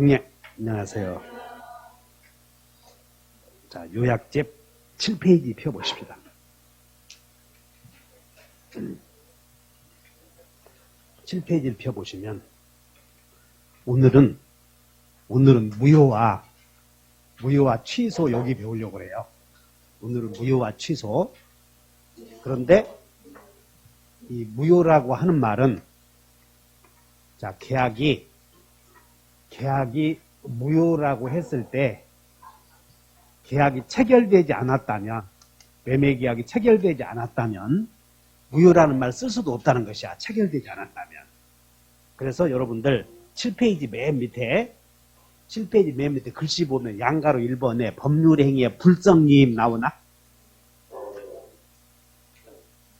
경례, 안녕하세요. 자, 요약집 7페이지 펴보십시다. 7페이지를 펴보시면 오늘은 무효와 취소 여기 배우려고 그래요. 오늘은 무효와 취소. 그런데 이 무효라고 하는 말은 자, 계약이 무효라고 했을 때 계약이 체결되지 않았다면, 매매계약이 체결되지 않았다면 무효라는 말 쓸 수도 없다는 것이야. 체결되지 않았다면. 그래서 여러분들 7페이지 맨 밑에 글씨 보면 양가로 1번에 법률행위의 불성립 나오나?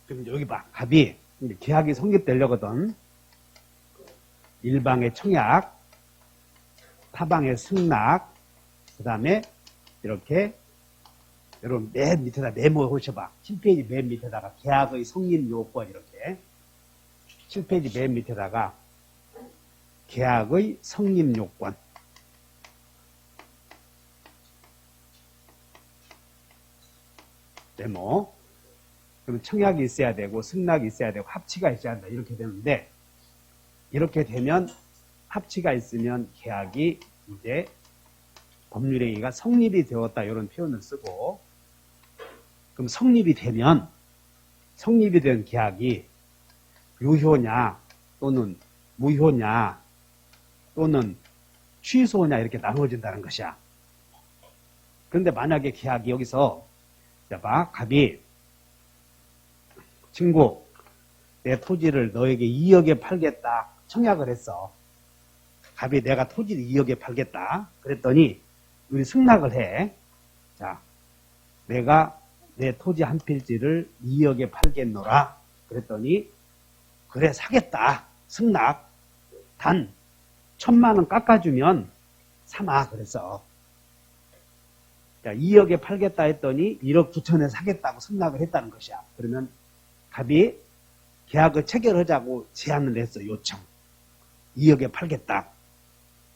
그럼 여기 봐. 갑이 계약이 성립되려거든. 일방의 청약, 타방의 승낙, 그 다음에 이렇게 여러분 맨 밑에다 메모 하셔봐. 7페이지 맨 밑에다가 계약의 성립 요건 이렇게 7페이지 맨 밑에다가 계약의 성립 요건 메모. 그러면 청약이 있어야 되고 승낙이 있어야 되고 합치가 있어야 한다. 이렇게 되는데 이렇게 되면 합치가 있으면 계약이 이제 법률행위가 성립이 되었다. 이런 표현을 쓰고, 그럼 성립이 된 계약이 유효냐 또는 무효냐 또는 취소냐 이렇게 나누어진다는 것이야. 그런데 만약에 계약이 여기서 봐, 갑이 친구 내 토지를 너에게 2억에 팔겠다 청약을 했어. 갑이 내가 토지를 2억에 팔겠다 그랬더니 우리 승낙을 해. 자, 내가 내 토지 한 필지를 2억에 팔겠노라 그랬더니 그래 사겠다 승낙. 단 1,000만 원 깎아주면 사마 그랬어. 자, 2억에 팔겠다 했더니 1억 9천에 사겠다고 승낙을 했다는 것이야. 그러면 갑이 계약을 체결하자고 제안을 했어. 요청. 2억에 팔겠다.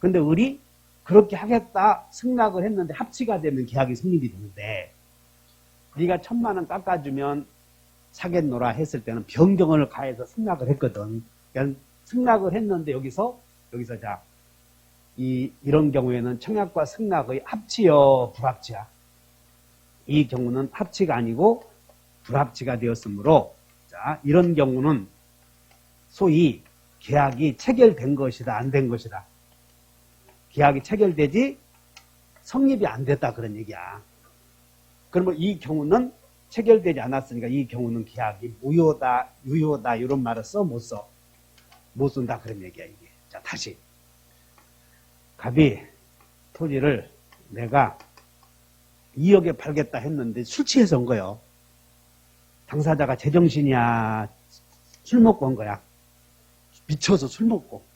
근데 을이 그렇게 하겠다 승낙을 했는데 합치가 되면 계약이 성립이 되는데 네가 1,000만 원 깎아주면 사겠노라 했을 때는 변경을 가해서 승낙을 했거든. 그러니까 승낙을 했는데 여기서 자, 이런 경우에는 청약과 승낙의 합치여 불합치야. 이 경우는 합치가 아니고 불합치가 되었으므로 자, 이런 경우는 소위 계약이 체결된 것이다 안 된 것이다. 계약이 체결되지 성립이 안 됐다 그런 얘기야. 그러면 이 경우는 체결되지 않았으니까 이 경우는 계약이 무효다 유효다 이런 말을 써 못 써? 못 쓴다 그런 얘기야 이게. 자, 다시 갑이 토지를 내가 2억에 팔겠다 했는데 술 취해서 온 거예요. 당사자가 제정신이야 술 먹고 온 거야. 미쳐서 술 먹고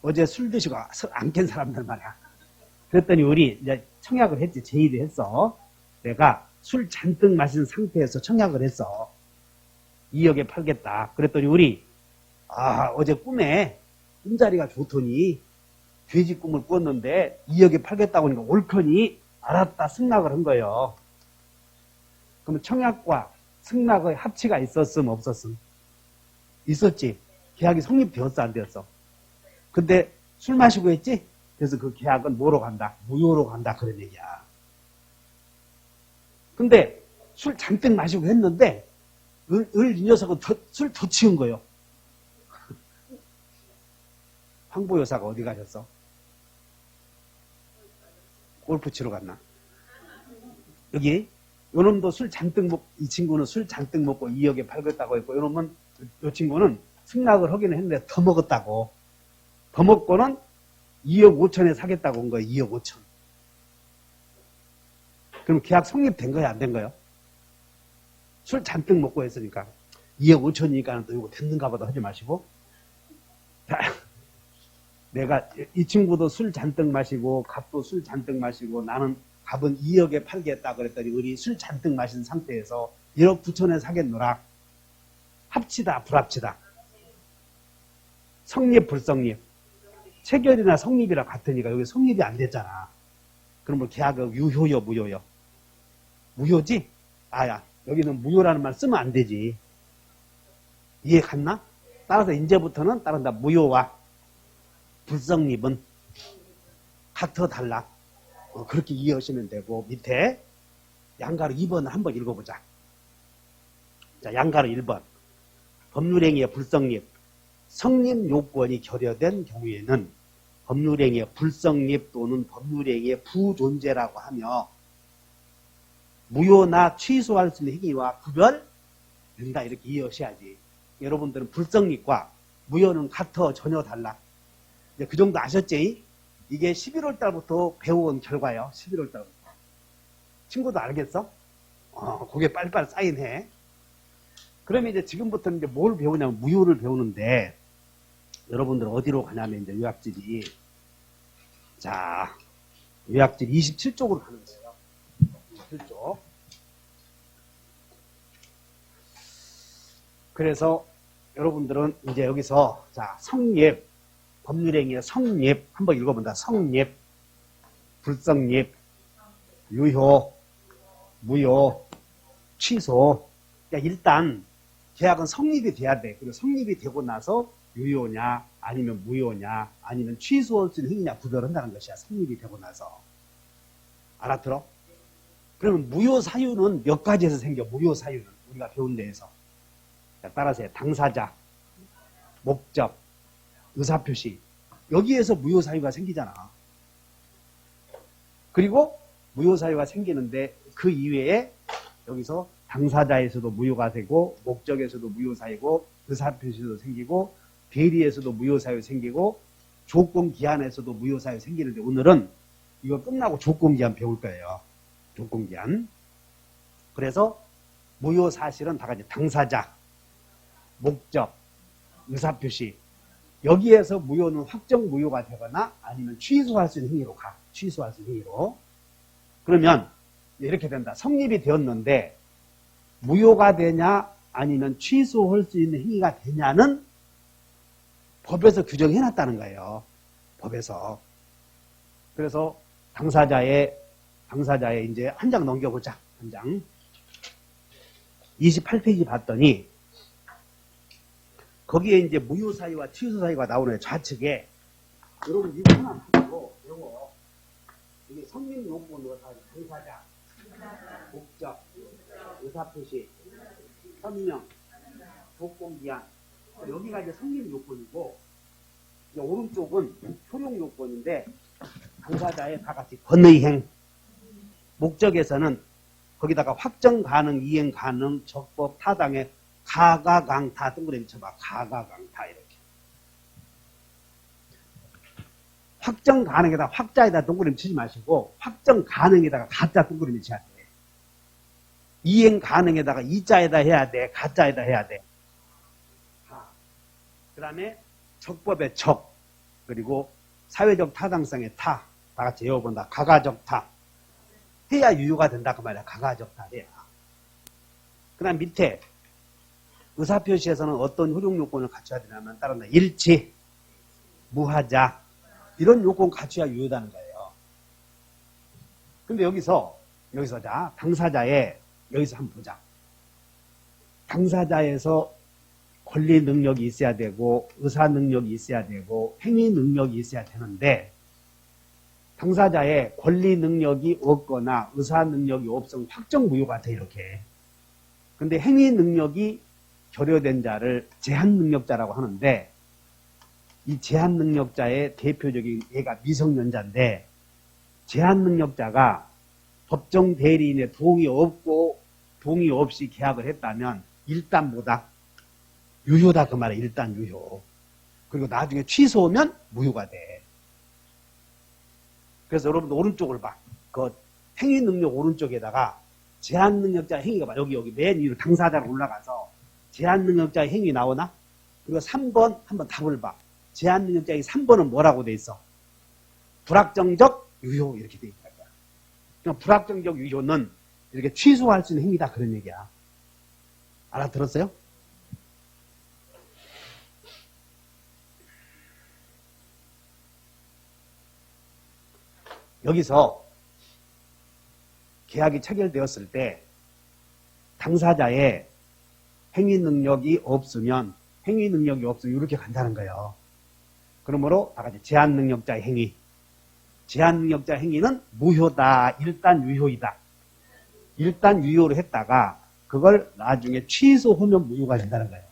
어제 술 드시고 안 깬 사람들 말이야. 그랬더니 우리 이제 청약을 했지. 제의를 했어. 내가 술 잔뜩 마신 상태에서 청약을 했어. 2억에 팔겠다. 그랬더니 우리 어제 꿈자리가 좋더니 돼지 꿈을 꿨는데 2억에 팔겠다고 하니까 옳거니 알았다 승낙을 한 거예요. 그러면 청약과 승낙의 합치가 있었음 없었음? 있었지. 계약이 성립되었어 안 되었어? 근데 술 마시고 했지? 그래서 그 계약은 뭐로 간다? 무효로 간다 그런 얘기야. 근데 술 잔뜩 마시고 했는데 이 녀석은 술 더 취한 거예요. 황보 여사가 어디 가셨어? 골프 치러 갔나? 여기 요놈도 술 잔뜩 먹고, 이 친구는 술 잔뜩 먹고 2억에 팔겠다고 했고, 요놈은 요 친구는 승낙을 하기는 했는데 더 먹었다고. 더 먹고는 2억 5천에 사겠다고 온 거예요. 2억 5천. 그럼 계약 성립된 거야 안 된 거예요? 술 잔뜩 먹고 했으니까 2억 5천이니까 또 이거 됐는가 보다 하지 마시고. 자, 내가 이 친구도 술 잔뜩 마시고 갑도 술 잔뜩 마시고 나는 갑은 2억에 팔겠다 그랬더니 우리 술 잔뜩 마신 상태에서 1억 9천에 사겠노라. 합치다 불합치다. 성립 불성립. 체결이나 성립이랑 같으니까 여기 성립이 안 됐잖아. 그러면 계약은 유효요, 무효요? 무효지? 아야, 여기는 무효라는 말 쓰면 안 되지. 이해 갔나? 따라서 이제부터는 따른다. 무효와 불성립은 같아 달라. 그렇게 이해하시면 되고, 밑에 양가로 2번 한번 읽어보자. 자, 양가로 1번. 법률행위의 불성립. 성립 요건이 결여된 경우에는 법률행위의 불성립 또는 법률행위의 부존재라고 하며 무효나 취소할 수 있는 행위와 구별된다. 이렇게 이해하셔야지. 여러분들은 불성립과 무효는 같아 전혀 달라. 이제 그 정도 아셨지? 이게 11월 달부터 배워온 결과예요. 11월 달부터. 친구도 알겠어? 그게 빨리빨리 사인해. 그러면 이제 지금부터는 이제 뭘 배우냐면 무효를 배우는데 여러분들 어디로 가냐면 이제 요약질이 자, 요약질 27쪽으로 가는 거예요. 27쪽. 그래서 여러분들은 이제 여기서 자, 성립, 법률행위의 성립 한번 읽어본다. 성립, 불성립, 유효, 무효, 취소. 그러니까 일단 계약은 성립이 돼야 돼. 그리고 성립이 되고 나서 유효냐, 아니면 무효냐, 아니면 취소할 수 있는 행위냐 구별한다는 것이야. 성립이 되고 나서. 알아들어? 그러면 무효 사유는 몇 가지에서 생겨? 무효 사유는 우리가 배운 데에서. 자, 따라서 당사자, 목적, 의사표시. 여기에서 무효 사유가 생기잖아. 그리고 무효 사유가 생기는데 그 이외에 여기서 당사자에서도 무효가 되고 목적에서도 무효 사유고 의사표시도 생기고 대리에서도 무효 사유 생기고 조건기한에서도 무효 사유 생기는데 오늘은 이거 끝나고 조건기한 배울 거예요. 조건기한. 그래서 무효 사실은 다 같이 당사자, 목적, 의사표시. 여기에서 무효는 확정 무효가 되거나 아니면 취소할 수 있는 행위로 가. 취소할 수 있는 행위로. 그러면 이렇게 된다. 성립이 되었는데 무효가 되냐 아니면 취소할 수 있는 행위가 되냐는 법에서 규정해놨다는 거예요. 법에서. 그래서 당사자의 이제 한 장 넘겨보자. 한 장. 28페이지 봤더니 거기에 이제 무효 사유와 취소 사유가 나오는 좌측에 여러분 이거 하나 보고 요거 이게 성립 요건으로 당사자, 목적, 의사표시, 서명, 조건기한. 여기가 이제 성립 요건이고 이제 오른쪽은 효력 요건인데 당사자의 다 같이 권의행. 목적에서는 거기다가 확정 가능, 이행 가능, 적법, 타당의 가가강타 동그라미 쳐봐. 가가강타 이렇게. 확정 가능에다 확자에다 동그라미 치지 마시고 확정 가능에다가 가짜 동그라미 쳐야 돼. 이행 가능에다가 이자에다 해야 돼. 가짜에다 해야 돼. 그 다음에 적법의 적 그리고 사회적 타당성의 타. 다 같이 외워본다. 가가적 타. 해야 유효가 된다 그 말이야. 가가적 타 해야. 그 다음 밑에 의사표시에서는 어떤 효력 요건을 갖춰야 되냐면 따른다. 일치, 무하자 이런 요건 갖춰야 유효하다는 거예요. 근데 여기서 자 당사자의 여기서 한번 보자. 당사자에서 권리 능력이 있어야 되고 의사 능력이 있어야 되고 행위 능력이 있어야 되는데 당사자의 권리 능력이 없거나 의사 능력이 없으면 확정 무효가 돼 이렇게. 근데 행위 능력이 결여된 자를 제한 능력자라고 하는데 이 제한 능력자의 대표적인 얘가 미성년자인데 제한 능력자가 법정 대리인의 동의 없고 동의 없이 계약을 했다면 일단 뭐다? 유효다 그 말이야. 일단 유효. 그리고 나중에 취소하면 무효가 돼. 그래서 여러분들 오른쪽을 봐. 그 행위 능력 오른쪽에다가 제한 능력자 행위가 봐. 여기 맨 위로 당사자로 올라가서 제한 능력자의 행위 나오나? 그리고 3번 한번 답을 봐. 제한 능력자의 3번은 뭐라고 돼 있어? 불확정적 유효 이렇게 돼 있다. 그냥 불확정적 유효는 이렇게 취소할 수 있는 행위다 그런 얘기야. 알아들었어요? 여기서 계약이 체결되었을 때 당사자의 행위 능력이 없으면 이렇게 간다는 거예요. 그러므로 다 같이 제한 능력자의 행위. 제한 능력자 행위는 무효다. 일단 유효이다. 일단 유효로 했다가 그걸 나중에 취소하면 무효가 된다는 거예요.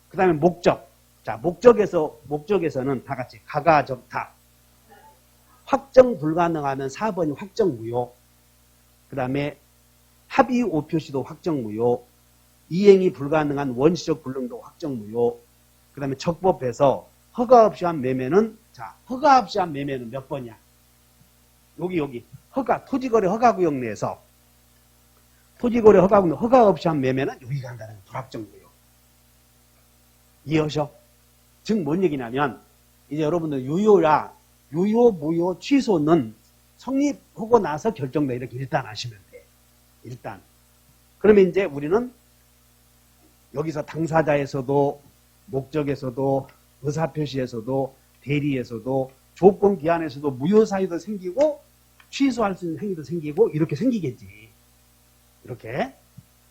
그 다음에 목적. 자, 목적에서는 다 같이 가가 적타. 확정 불가능하면 4번이 확정 무효. 그 다음에 합의 오표시도 확정 무효. 이행이 불가능한 원시적 불능도 확정 무효. 그 다음에 적법해서 허가 없이 한 매매는, 자, 허가 없이 한 매매는 몇 번이야? 여기. 허가, 토지거래 허가구역 내에서. 토지거래 허가구역, 허가 없이 한 매매는 여기 간다는 불확정 무효. 이해하셔? 즉, 뭔 얘기냐면, 이제 여러분들 유효, 무효, 취소는 성립하고 나서 결정돼. 이렇게 일단 하시면 돼. 일단. 그러면 이제 우리는 여기서 당사자에서도, 목적에서도, 의사표시에서도, 대리에서도, 조건기한에서도 무효사유도 생기고, 취소할 수 있는 행위도 생기고, 이렇게 생기겠지. 이렇게.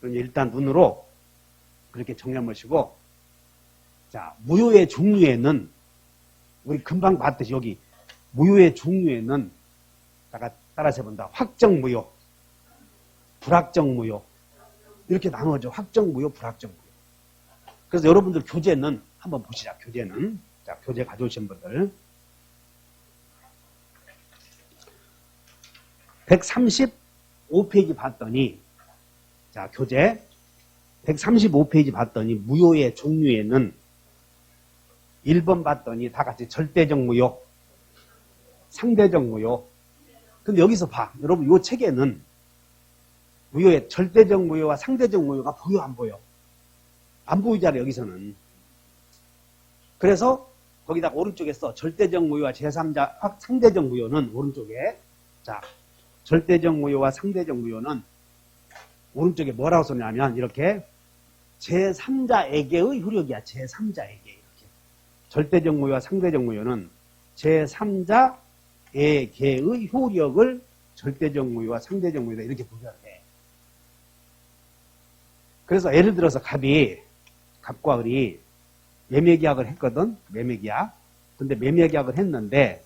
그러니 일단 눈으로 그렇게 정리하시고, 자, 무효의 종류에는, 우리 금방 봤듯이 여기, 무효의 종류에는, 따라서 해본다. 확정 무효, 불확정 무효. 이렇게 나누어져. 확정 무효, 불확정 무효. 그래서 여러분들 교재는 한번 보시자. 교재는. 자, 교재 가져오신 분들. 135페이지 봤더니, 자, 교재 135페이지 봤더니 무효의 종류에는 1번 봤더니 다 같이 절대적 무효, 상대적 무효. 근데 여기서 봐. 여러분, 이 책에는 무효의 절대적 무효와 상대적 무효가 보여, 안 보여? 안 보이잖아요, 여기서는. 그래서 거기다가 오른쪽에 써. 절대적 무효와 제3자, 상대적 무효는 오른쪽에. 자, 절대적 무효와 상대적 무효는 오른쪽에 뭐라고 썼냐면 이렇게 제3자에게의 효력이야. 제3자에게. 이렇게. 절대적 무효와 상대적 무효는 제3자에게의 효력을 절대적 무효와 상대적 무효다. 이렇게 구별해. 그래서 예를 들어서 갑과 을이 매매계약을 했거든. 매매계약. 근데 매매계약을 했는데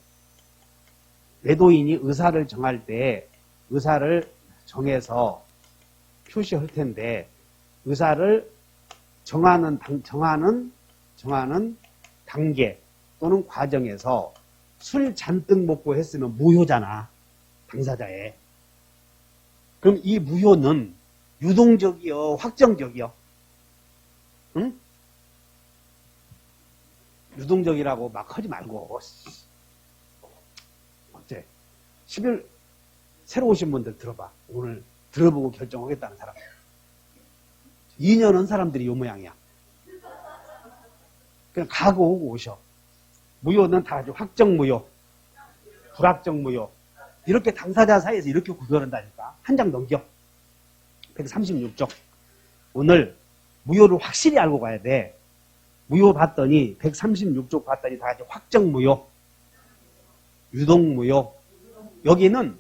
매도인이 의사를 정할 때 의사를 정해서 표시할 텐데 의사를 정하는 단계 또는 과정에서 술 잔뜩 먹고 했으면 무효잖아. 당사자에. 그럼 이 무효는 유동적이요, 확정적이요? 응? 유동적이라고 막 하지 말고. 어째? 10일 새로 오신 분들 들어봐. 오늘 들어보고 결정하겠다는 사람. 2년 한 사람들이 요 모양이야. 그냥 가고 오고 오셔. 무효는 다 아주 확정 무효, 불확정 무효. 이렇게 당사자 사이에서 이렇게 구별한다니까. 한 장 넘겨. 136쪽. 오늘 무효를 확실히 알고 가야 돼. 무효 봤더니 136쪽 봤더니 다 같이 확정 무효, 유동 무효. 여기는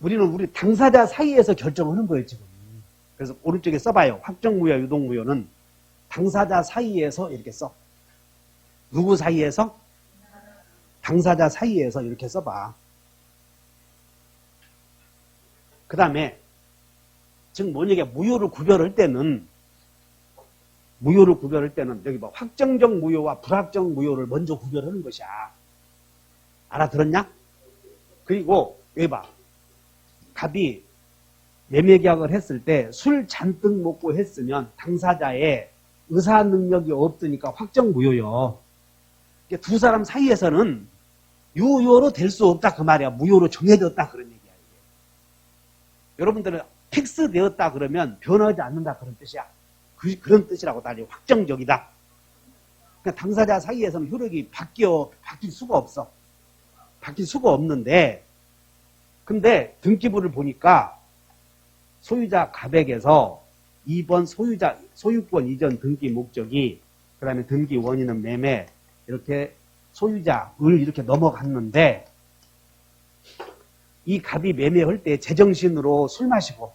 우리 당사자 사이에서 결정하는 거예요, 지금. 그래서 오른쪽에 써봐요. 확정 무효, 유동 무효는 당사자 사이에서 이렇게 써. 누구 사이에서? 당사자 사이에서 이렇게 써봐. 그 다음에 즉 뭔 얘기야? 무효를 구별할 때는 여기 봐. 확정적 무효와 불확정 무효를 먼저 구별하는 것이야. 알아들었냐? 그리고 여기 봐. 갑이 매매계약을 했을 때 술 잔뜩 먹고 했으면 당사자의 의사 능력이 없으니까 확정 무효요. 두 사람 사이에서는 유효로 될 수 없다 그 말이야. 무효로 정해졌다 그런 얘기야. 이게. 여러분들은 픽스 되었다 그러면 변하지 않는다 그런 뜻이야. 그런 뜻이라고 따지고 확정적이다. 그러니까 당사자 사이에서는 효력이 바뀔 수가 없어. 바뀔 수가 없는데 근데 등기부를 보니까 소유자 갑에게서 2번 소유권 이전 등기 목적이 그 다음에 등기 원인은 매매 이렇게 소유자, 을 이렇게 넘어갔는데 이 갑이 매매할 때 제정신으로 술 마시고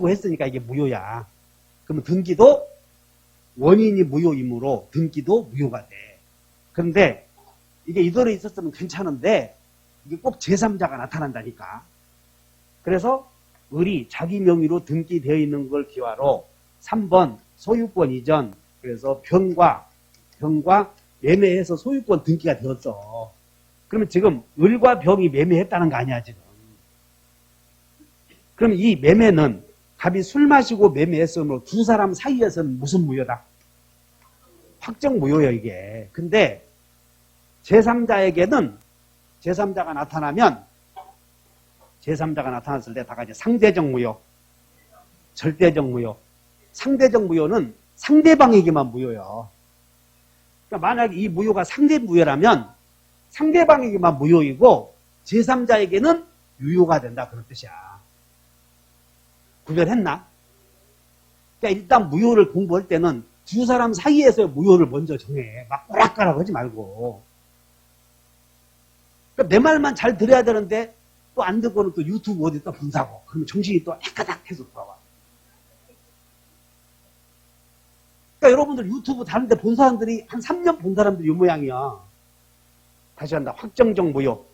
했으니까 이게 무효야. 그러면 등기도 원인이 무효이므로 등기도 무효가 돼. 그런데 이게 이대로 있었으면 괜찮은데 이게 꼭 제3자가 나타난다니까. 그래서 을이 자기 명의로 등기되어 있는 걸 기화로 3번 소유권 이전, 그래서 병과 매매해서 소유권 등기가 되었어. 그러면 지금 을과 병이 매매했다는 거 아니야 지금. 그럼 이 매매는 갑이 술 마시고 매매했으므로 두 사람 사이에서는 무슨 무효다? 확정 무효예요 이게. 근데 제3자에게는 제3자가 나타났을 때 다가 이제 상대적 무효, 절대적 무효. 상대적 무효는 상대방에게만 무효예요. 그러니까 만약에 이 무효가 상대 무효라면 상대방에게만 무효이고 제3자에게는 유효가 된다 그런 뜻이야. 구별했나? 그러니까 일단 무효를 공부할 때는 두 사람 사이에서 무효를 먼저 정해. 막 꼬락가락 하지 말고. 그러니까 내 말만 잘 들어야 되는데 또 안 듣고는 또 유튜브 어디 또 본다고. 그러면 정신이 또 애까닥 해서 돌아와. 그러니까 여러분들 유튜브 다른 데 본 사람들이 한 3년 본 사람들이 이 모양이야. 다시 한다. 확정적 무효.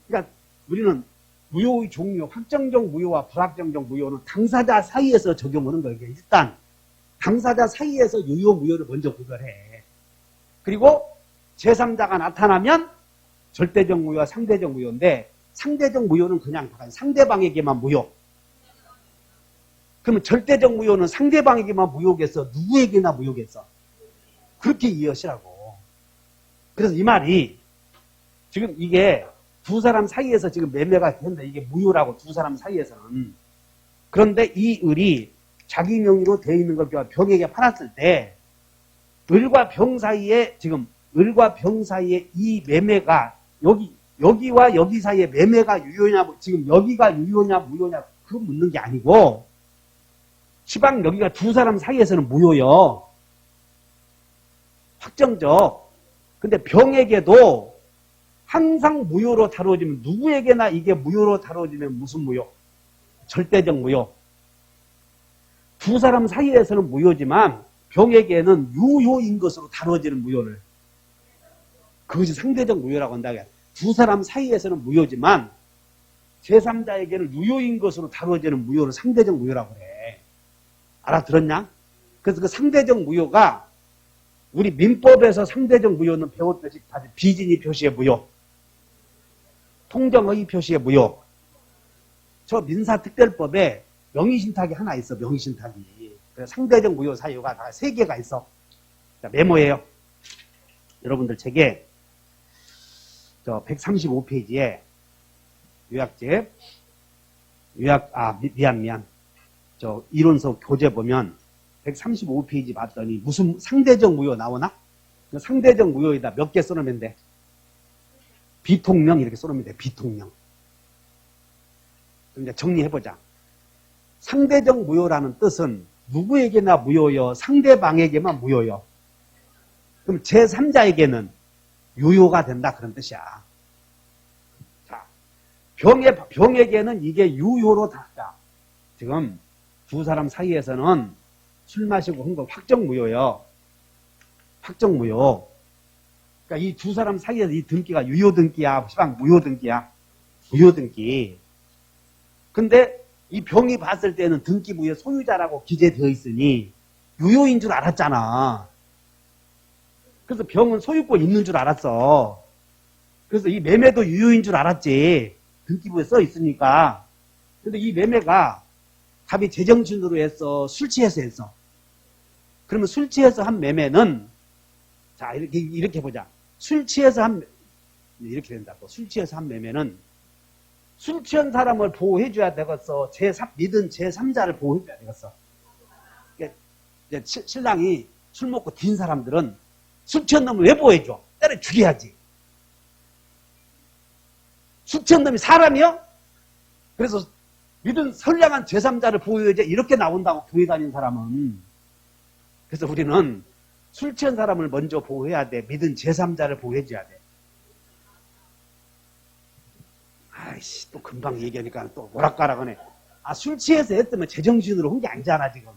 그러니까 우리는 무효의 종류, 확정적 무효와 불확정적 무효는 당사자 사이에서 적용하는 거예요. 일단 당사자 사이에서 유효, 무효를 먼저 구별해. 그리고 제3자가 나타나면 절대적 무효와 상대적 무효인데 상대적 무효는 그냥 상대방에게만 무효. 그러면 절대적 무효는 상대방에게만 무효겠어? 누구에게나 무효겠어? 그렇게 이해하시라고. 그래서 이 말이 지금 이게 두 사람 사이에서 지금 매매가 됐는데 이게 무효라고 두 사람 사이에서는. 그런데 이 을이 자기 명의로 되어 있는 걸 병에게 팔았을 때 을과 병 사이에 지금 을과 병 사이에 이 매매가 여기와 여기 사이에 매매가 유효냐 지금 여기가 유효냐 무효냐 그거 묻는 게 아니고 시방 여기가 두 사람 사이에서는 무효요. 확정적. 근데 병에게도 항상 무효로 다루어지면 누구에게나 이게 무효로 다루어지면 무슨 무효? 절대적 무효. 두 사람 사이에서는 무효지만 병에게는 유효인 것으로 다루어지는 무효를 그것이 상대적 무효라고 한다. 두 사람 사이에서는 무효지만 제3자에게는 유효인 것으로 다루어지는 무효를 상대적 무효라고 해. 알아들었냐? 그래서 그 상대적 무효가 우리 민법에서 상대적 무효는 배웠듯이 다시 비진이 표시의 무효, 통정의 표시의 무효. 저 민사특별법에 명의신탁이 하나 있어. 명의신탁이. 그래서 상대적 무효 사유가 다 3개가 있어. 자, 메모예요. 여러분들 책에 저 135페이지에 요약집 미안. 저 이론서 교재 보면 135페이지 봤더니 무슨 상대적 무효 나오나? 그 상대적 무효에다 몇 개 써놓으면 돼? 비통령 이렇게 써놓으면 돼. 비통령. 이제 정리해보자. 상대적 무효라는 뜻은 누구에게나 무효요? 상대방에게만 무효요? 그럼 제3자에게는 유효가 된다 그런 뜻이야. 자, 병에게는 이게 유효로 닿다. 지금 두 사람 사이에서는 술 마시고 한 거 확정무효요. 확정무효. 그러니까 이 두 사람 사이에서 이 등기가 유효등기야, 시방 무효등기야? 무효등기. 근데 이 병이 봤을 때는 등기부의 소유자라고 기재되어 있으니 유효인 줄 알았잖아. 그래서 병은 소유권 있는 줄 알았어. 그래서 이 매매도 유효인 줄 알았지. 등기부에 써 있으니까. 근데 이 매매가 갑이 제정신으로 했어? 술 취해서 했어? 그러면 술 취해서 한 매매는, 자, 이렇게 보자. 술 취해서 이렇게 된다고. 술 취해서 한 매매는 술 취한 사람을 보호해줘야 되겠어? 믿은 제3자를 보호해줘야 되겠어? 이제 신랑이 술 먹고 뛴 사람들은 술 취한 놈을 왜 보호해줘? 때려 죽여야지. 술 취한 놈이 사람이요? 그래서 믿은 선량한 제3자를 보호해야지 이렇게 나온다고 교회 다니는 사람은. 그래서 우리는 술 취한 사람을 먼저 보호해야 돼. 믿은 제3자를 보호해줘야 돼. 아이씨, 또 금방 얘기하니까 또 뭐랄까라 그네. 술 취해서 했으면 제정신으로 한 게 아니잖아, 지금.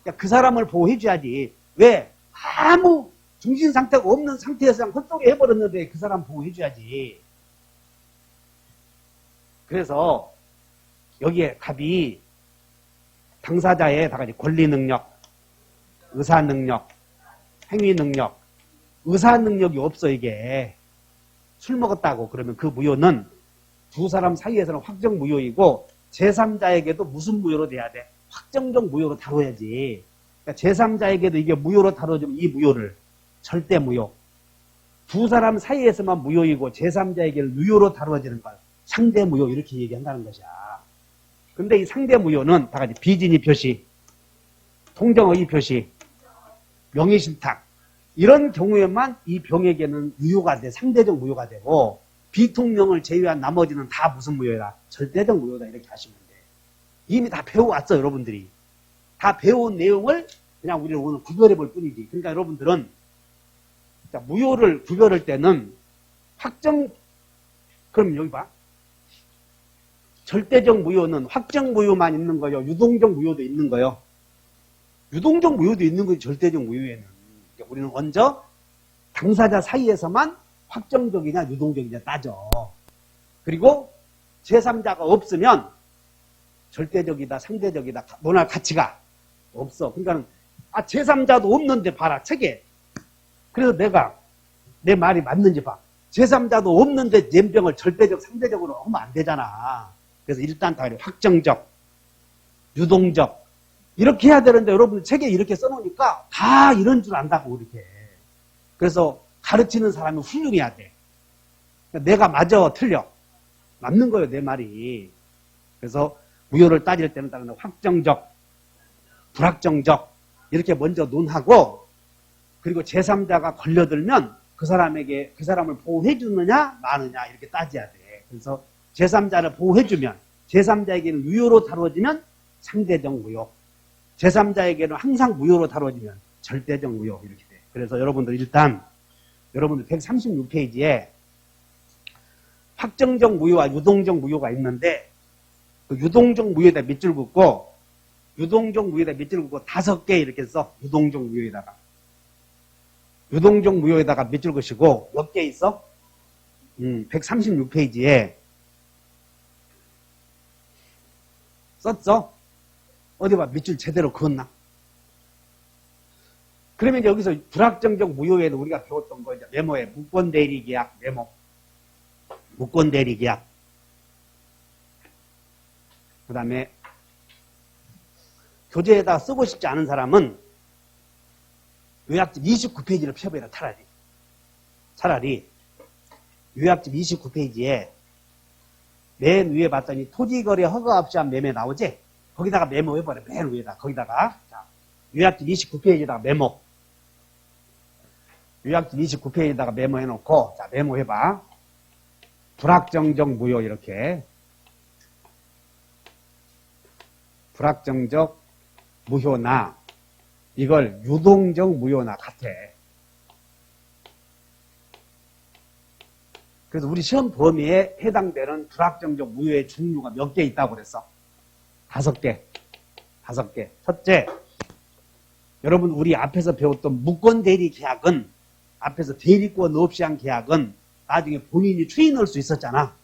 그러니까 그 사람을 보호해줘야지. 왜? 아무 정신 상태가 없는 상태에서 그냥 헛소리 해버렸는데 그 사람 보호해줘야지. 그래서 여기에 답이 당사자의 다 같이 권리 능력, 의사 능력, 행위 능력, 의사 능력이 없어 이게. 술 먹었다고 그러면 그 무효는 두 사람 사이에서는 확정 무효이고 제3자에게도 무슨 무효로 돼야 돼? 확정적 무효로 다뤄야지. 그러니까 제3자에게도 이게 무효로 다뤄주면 이 무효를 절대 무효. 두 사람 사이에서만 무효이고 제3자에게는 무효로 다뤄지는 걸 상대 무효 이렇게 얘기한다는 것이야. 근데 이 상대 무효는 다 같이 비진의 표시, 통정의 표시, 명의신탁 이런 경우에만 이 병에게는 무효가 돼. 상대적 무효가 되고 비통령을 제외한 나머지는 다 무슨 무효다? 절대적 무효다 이렇게 하시면 돼. 이미 다 배워왔어 여러분들이. 다 배운 내용을 그냥 우리는 오늘 구별해 볼 뿐이지. 그러니까 여러분들은 무효를 구별할 때는 그럼 여기 봐. 절대적 무효는 확정 무효만 있는 거요. 유동적 무효도 있는 거요. 유동적 무효도 있는 거지 절대적 무효에는. 그러니까 우리는 먼저 당사자 사이에서만 확정적이냐 유동적이냐 따져. 그리고 제3자가 없으면 절대적이다 상대적이다 논할 가치가 없어. 그러니까 제3자도 없는데 봐라 책에. 그래서 내가 내 말이 맞는지 봐. 제3자도 없는데 연병을 절대적 상대적으로 하면 안 되잖아. 그래서 일단 다 확정적 유동적 이렇게 해야 되는데 여러분 책에 이렇게 써놓으니까 다 이런 줄 안다고 이렇게. 그래서 가르치는 사람이 훌륭해야 돼. 그러니까 내가 맞아 틀려. 맞는 거예요 내 말이. 그래서 무효를 따질 때는 다른 확정적, 불확정적 이렇게 먼저 논하고 그리고 제3자가 걸려들면 그 사람을 보호해 주느냐 마느냐 이렇게 따져야 돼. 그래서 제3자를 보호해 주면 제3자에게는 무효로 다뤄지면 상대적 무효. 제3자에게는 항상 무효로 다뤄지면 절대적 무효 이렇게 돼. 그래서 여러분들 일단 여러분들 136페이지에 확정적 무효와 유동적 무효가 있는데 그 유동적 무효에다 밑줄 긋고 유동적 무효에다 밑줄 긋고 5개 이렇게 써. 유동적 무효에다가 밑줄 긋으시고 몇 개 있어? 136페이지에 썼죠? 어디 봐 밑줄 제대로 그었나? 그러면 여기서 불확정적 무효에는 우리가 배웠던 거 이제 메모에 무권대리계약 메모. 무권대리계약. 그 다음에 교재에다 쓰고 싶지 않은 사람은 요약집 29페이지를 펴봐라 차라리 요약집 29페이지에 맨 위에 봤더니 토지거래 허가 없이 한 매매 나오지? 거기다가 메모해버려 맨 위에다 거기다가 자, 요약집 29페이지에다가 메모 요약집 29페이지에다가 메모해놓고 자 메모해봐. 불확정적 무효 이렇게 불확정적 무효나 이걸 유동적 무효나 같아. 그래서 우리 시험 범위에 해당되는 불확정적 무효의 종류가 몇 개 있다고 그랬어? 5개. 첫째, 여러분 우리 앞에서 배웠던 무권대리 계약은 앞에서 대리권 없이 한 계약은 나중에 본인이 추인할 수 있었잖아.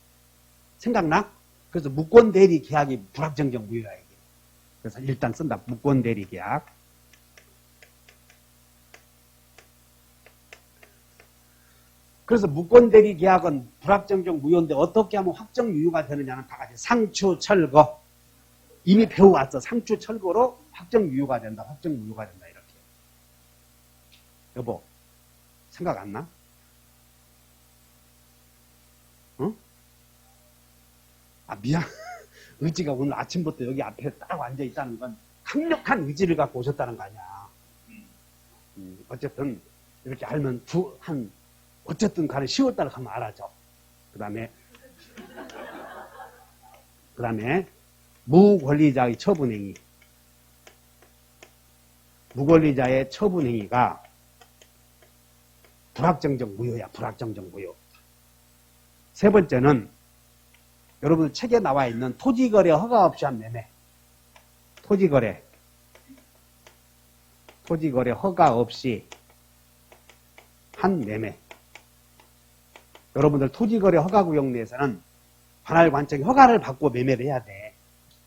생각나? 그래서 무권대리 계약이 불확정적 무효야 이게. 그래서 일단 쓴다. 무권대리 계약. 그래서 무권대리 계약은 불확정적 무효인데 어떻게 하면 확정 유효가 되느냐는 다 같이 상추, 철거. 이미 배워왔어. 상추, 철거로 확정 유효가 된다. 확정 무효가 된다. 이렇게. 여보, 생각 안 나? 응? 미안. 의지가 오늘 아침부터 여기 앞에 딱 앉아 있다는 건 강력한 의지를 갖고 오셨다는 거 아니야. 어쨌든 이렇게 알면 어쨌든 간에 10월달에 가면 알아죠. 그 다음에 무권리자의 처분행위. 무권리자의 처분행위가 불확정적 무효야. 불확정적 무효. 세 번째는 여러분 책에 나와 있는 토지거래 허가 없이 한 매매. 토지거래 허가 없이 한 매매. 여러분들 토지거래 허가구역 내에서는 관할관청이 허가를 받고 매매를 해야 돼.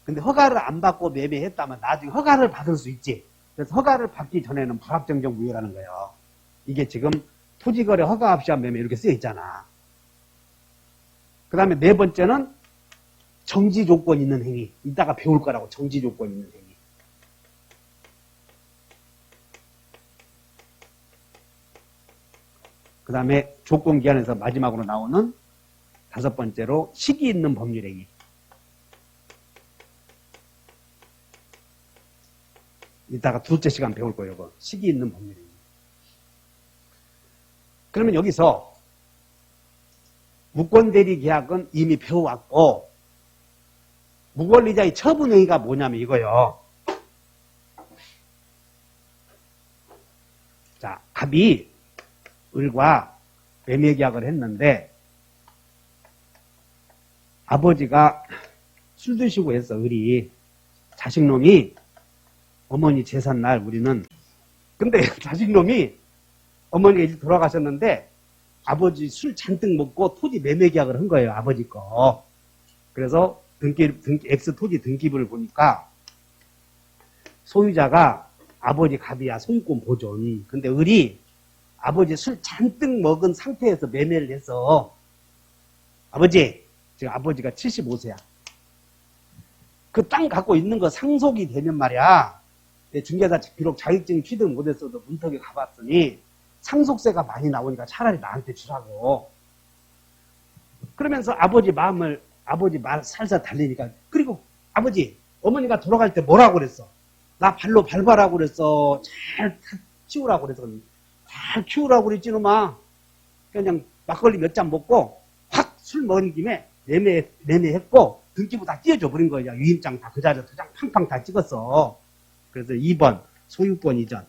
근데 허가를 안 받고 매매했다면 나중에 허가를 받을 수 있지. 그래서 허가를 받기 전에는 불확정적 무효라는 거예요. 이게 지금 토지거래 허가 없이 한 매매 이렇게 쓰여 있잖아. 그 다음에 네 번째는 정지 조건 있는 행위. 이따가 배울 거라고. 정지 조건 있는 행위. 그 다음에 조건기한에서 마지막으로 나오는 다섯 번째로 시기 있는 법률행위. 이따가 둘째 시간 배울 거예요. 이거. 시기 있는 법률행위. 그러면 여기서 무권대리 계약은 이미 배워왔고 무권리자의 처분행위가 뭐냐면 이거요. 자, 갑이 을과 매매계약을 했는데 아버지가 술 드시고 해서 을이 자식놈이 어머니 제삿날 우리는 근데 자식놈이 어머니가 이제 돌아가셨는데 아버지 술 잔뜩 먹고 토지 매매계약을 한 거예요. 아버지 거. 그래서 X 토지 등기부를 보니까 소유자가 아버지 갑이야. 소유권 보존. 근데 을이 아버지 술 잔뜩 먹은 상태에서 매매를 해서 아버지 지금 아버지가 75세야. 그 땅 갖고 있는 거 상속이 되면 말이야. 중개사 비록 자격증 취득 못했어도 문턱에 가봤더니 상속세가 많이 나오니까 차라리 나한테 주라고. 그러면서 아버지 말 살살 달리니까 그리고 아버지 어머니가 돌아갈 때 뭐라고 그랬어? 나 발로 밟아라고 그랬어. 잘 키우라고 그랬어. 잘 키우라고 그랬지 놈아. 그냥 막걸리 몇 잔 먹고 확 술 먹은 김에 매매했고 등기부 다 띄워줘 버린 거야. 유임장 다 그 자리에 도장 팡팡 다 찍었어. 그래서 2번 소유권 이전.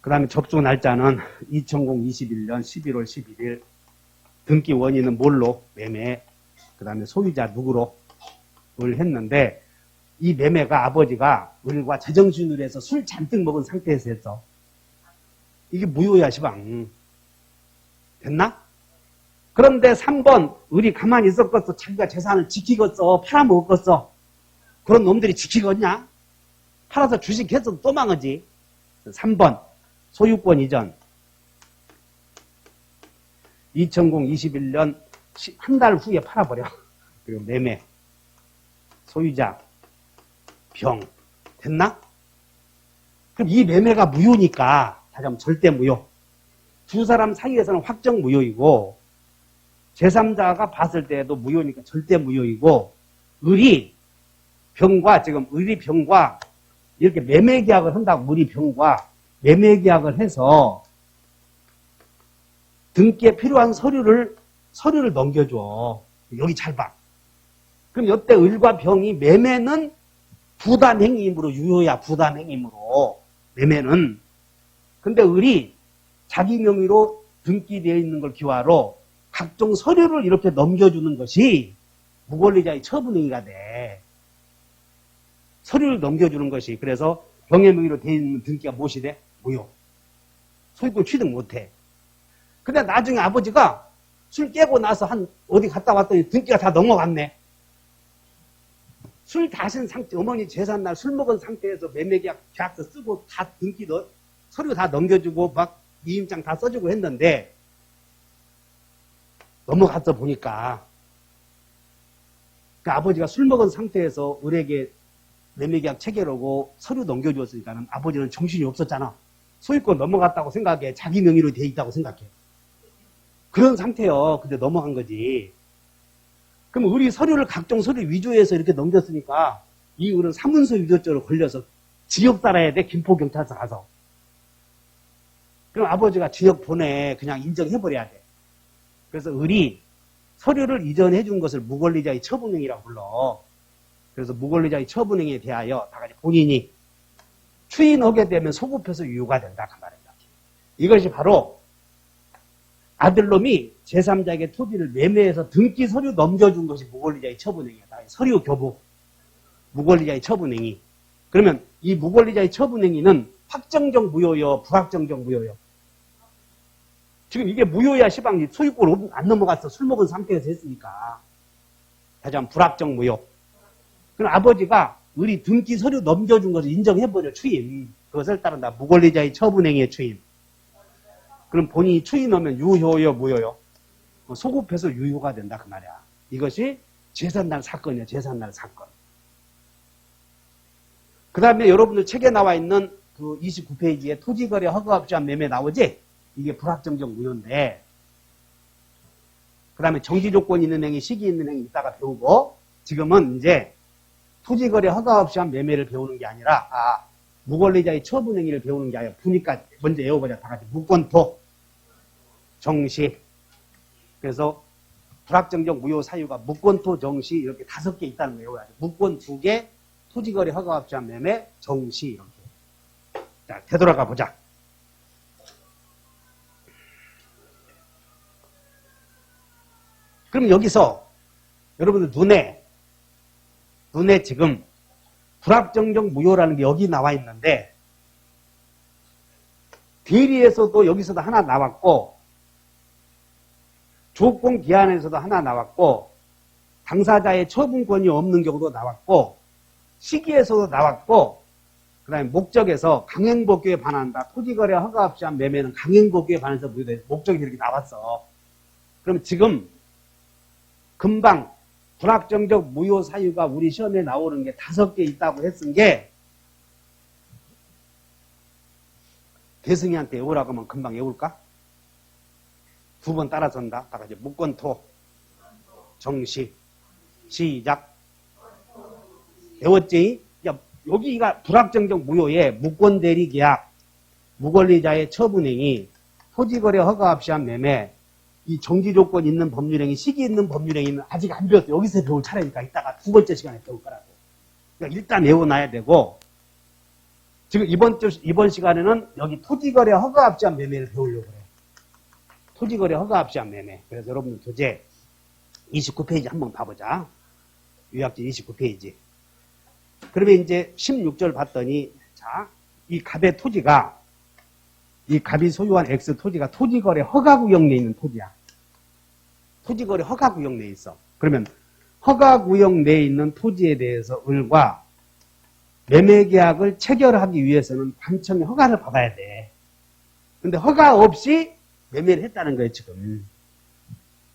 그 다음에 접수 날짜는 2021년 11월 11일. 등기 원인은 뭘로? 매매. 그 다음에 소유자 누구로? 을 했는데 이 매매가 아버지가 을과 제정신으로 해서 술 잔뜩 먹은 상태에서 했어. 이게 무효야 시방. 됐나? 그런데 3번 을이 가만히 있었겠어. 자기가 재산을 지키겠어. 팔아먹었겠어. 그런 놈들이 지키겠냐? 팔아서 주식해서 또 망하지. 3번 소유권 이전. 2021년 한 달 후에 팔아버려. 그리고 매매. 소유자 병. 됐나? 그럼 이 매매가 무효니까 다시 한번 절대 무효. 두 사람 사이에서는 확정 무효이고 제3자가 봤을 때에도 무효니까 절대 무효이고 을이 병과 이렇게 매매계약을 한다고 을이 병과 매매계약을 해서 등기에 필요한 서류를 넘겨줘. 여기 잘 봐. 그럼 이때 을과 병이 매매는 부담행위이므로 유효야. 부담행위이므로 매매는. 근데 을이 자기 명의로 등기되어 있는 걸 기화로 각종 서류를 이렇게 넘겨주는 것이 무권리자의 처분행위가 돼. 서류를 넘겨주는 것이. 그래서 병의 명의로 되어 있는 등기가 무엇이 돼? 무효. 소유권 취득 못해. 근데 나중에 아버지가 술 깨고 나서 어디 갔다 왔더니 등기가 다 넘어갔네. 술 다신 상태, 어머니 제삿날 술 먹은 상태에서 계약서 쓰고 다 서류 다 넘겨주고 막 이임장 다 써주고 했는데 넘어가서 보니까 그 아버지가 술 먹은 상태에서 을에게 매매계약 체결하고 서류 넘겨주었으니까 아버지는 정신이 없었잖아. 소유권 넘어갔다고 생각해. 자기 명의로 돼 있다고 생각해. 그런 상태요. 근데 넘어간 거지. 그럼 을이 각종 서류 위조해서 이렇게 넘겼으니까 이 을은 사문서 위조죄로 걸려서 징역 살아야 돼. 김포경찰서 가서. 그럼 아버지가 징역 보내. 그냥 인정해버려야 돼. 그래서 을이 서류를 이전해 준 것을 무권리자의 처분행위라고 불러. 그래서 무권리자의 처분행위에 대하여 다 같이 본인이 추인하게 되면 소급해서 유효가 된다 그 말입니다. 이것이 바로 아들놈이 제3자에게 토지를 매매해서 등기 서류 넘겨준 것이 무권리자의 처분행위다. 서류 교부, 무권리자의 처분행위. 그러면 이 무권리자의 처분행위는 확정적 무효요, 불확정적 무효요. 지금 이게 무효야 시방이 소유권 안 넘어갔어. 술 먹은 상태에서 했으니까. 다시 한번 불확정 무효. 그럼 아버지가 우리 등기 서류 넘겨준 것을 인정해버려 추임. 그것을 따른다. 무권리자의 처분행위의 추임. 그럼 본인이 추임하면 유효요, 무효요? 소급해서 유효가 된다 그 말이야. 이것이 재산날 사건이야. 재산날 사건. 그 다음에 여러분들 책에 나와 있는 그 29페이지에 토지거래 허가 없이 한 매매 나오지? 이게 불확정적 무효인데, 그 다음에 정지조건 있는 행위, 시기 있는 행위 이따가 배우고, 지금은 이제 토지거래 허가 없이 한 매매를 배우는 게 아니라, 무권리자의 처분행위를 배우는 게 아니라, 보니까 먼저 외워보자. 다 같이. 무권토, 정시. 그래서 불확정적 무효 사유가 무권토, 정시 이렇게 5개 있다는 거 외워야죠. 무권 2개, 토지거래 허가 없이 한 매매, 정시 이렇게. 자, 되돌아가 보자. 그럼 여기서 여러분들 눈에 지금 불확정적 무효라는 게 여기 나와 있는데 대리에서도 여기서도 하나 나왔고 조건 기한에서도 하나 나왔고 당사자의 처분권이 없는 경우도 나왔고 시기에서도 나왔고 그 다음에 목적에서 강행복귀에 반한다. 토지거래 허가 없이 한 매매는 강행복귀에 반해서 무효돼. 목적이 이렇게 나왔어. 그럼 지금 금방 불확정적 무효 사유가 우리 시험에 나오는 게 5개 있다고 했은 게 대승이한테 외우라고 하면 금방 외울까? 2번 따라선다. 다 같이 무권토 정시 시작. 외웠지? 야, 여기가 불확정적 무효에 무권대리계약, 무권리자의 처분행위, 토지거래 허가 없이 한 매매, 이 정지조건 있는 법률행위, 시기 있는 법률행위는 아직 안 배웠어. 여기서 배울 차례니까 이따가 2번째 시간에 배울 거라고. 그러니까 일단 외워놔야 되고, 지금 이번 시간에는 여기 토지거래 허가 없이 한 매매를 배우려고 그래. 토지거래 허가 없이 한 매매. 그래서 여러분들 교재 29페이지 한번 봐보자. 요약지 29페이지. 그러면 이제 16절 봤더니, 자, 이 갑의 토지가, 이 갑이 소유한 X 토지가 토지거래 허가구역 내에 있는 토지야. 토지거래 허가구역 내에 있어. 그러면 허가구역 내에 있는 토지에 대해서 을과 매매계약을 체결하기 위해서는 관청의 허가를 받아야 돼. 근데 허가 없이 매매를 했다는 거예요, 지금.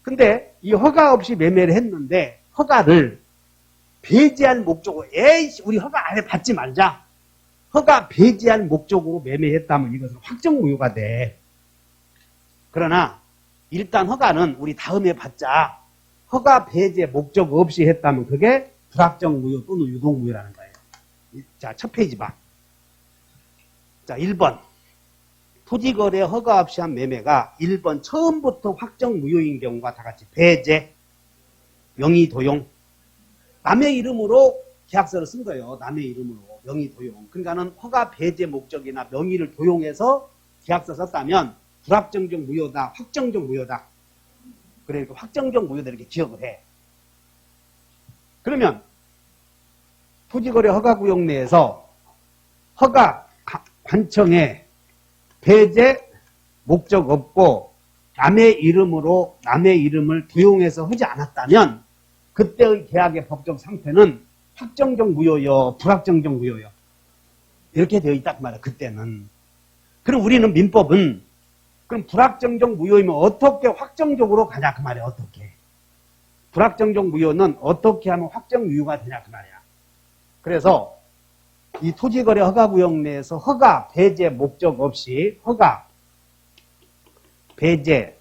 근데 이 허가 없이 매매를 했는데 허가를 배제할 목적으로 에이씨 우리 허가 안에 받지 말자. 허가 배제할 목적으로 매매했다면 이것은 확정무효가 돼. 그러나 일단 허가는 우리 다음에 받자. 허가 배제 목적 없이 했다면 그게 불확정무효 또는 유동무효라는 거예요. 자, 첫 페이지 봐. 자, 1번. 토지거래 허가 없이 한 매매가 1번 처음부터 확정무효인 경우가 다 같이 배제, 명의도용. 남의 이름으로 계약서를 쓴 거예요. 남의 이름으로. 명의도용. 그러니까는 허가 배제 목적이나 명의를 도용해서 계약서 썼다면 불확정적 무효다, 확정적 무효다. 그러니까 확정적 무효다 이렇게 기억을 해. 그러면 토지거래 허가구역 내에서 허가 관청에 배제 목적 없고 남의 이름으로 남의 이름을 도용해서 하지 않았다면 그때의 계약의 법적 상태는 확정적 무효요, 불확정적 무효요. 이렇게 되어 있다 그 말이야. 그때는. 그럼 우리는 민법은 그럼 불확정적 무효이면 어떻게 확정적으로 가냐 그 말이야. 어떻게. 불확정적 무효는 어떻게 하면 확정 유효가 되냐 그 말이야. 그래서 이 토지거래 허가구역 내에서 허가 배제 목적 없이 허가 배제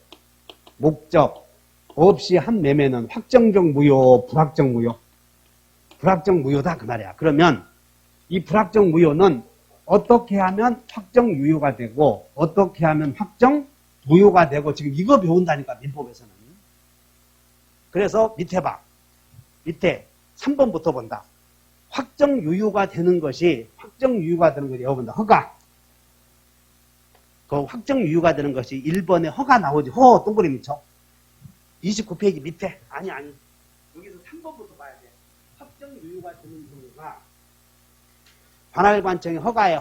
목적 없이 한 매매는 확정적 무효, 불확정 무효. 불확정 무효다 그 말이야. 그러면 이 불확정 무효는 어떻게 하면 확정 유효가 되고 어떻게 하면 확정 무효가 되고 지금 이거 배운다니까 민법에서는. 그래서 밑에 봐. 밑에 3번부터 본다. 확정유효가 되는 것이 여러분들 허가. 그 확정유효가 되는 것이 1번에 허가 나오지. 동그라미 쳐. 29페이지 밑에. 아니. 여기서 3번부터 봐야 돼. 확정유효가 되는 경우가 관할관청의 허가에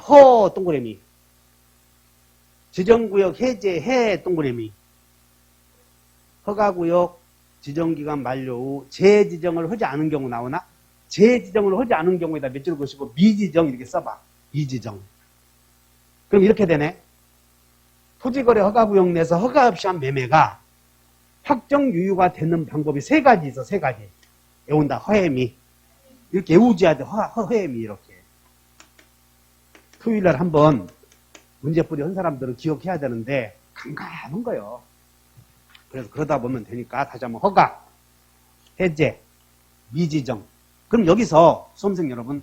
동그라미. 지정구역 해제 동그라미. 허가구역 지정기간 만료 후 재지정을 하지 않은 경우 나오나? 재지정을 하지 않은 경우에다 몇 줄 것이고 미지정 이렇게 써봐. 미지정. 그럼 이렇게 되네. 토지거래 허가구역 내에서 허가 없이 한 매매가 확정유효가 되는 방법이 3가지 있어. 3가지. 외운다. 허해미. 이렇게 외우지야 돼. 허해미 이렇게. 토요일날 한번 문제풀이 한 사람들은 기억해야 되는데 깜깜한 거예요. 그래서 그러다 보면 되니까 다시 한번 허가, 해제, 미지정. 그럼 여기서 수험생 여러분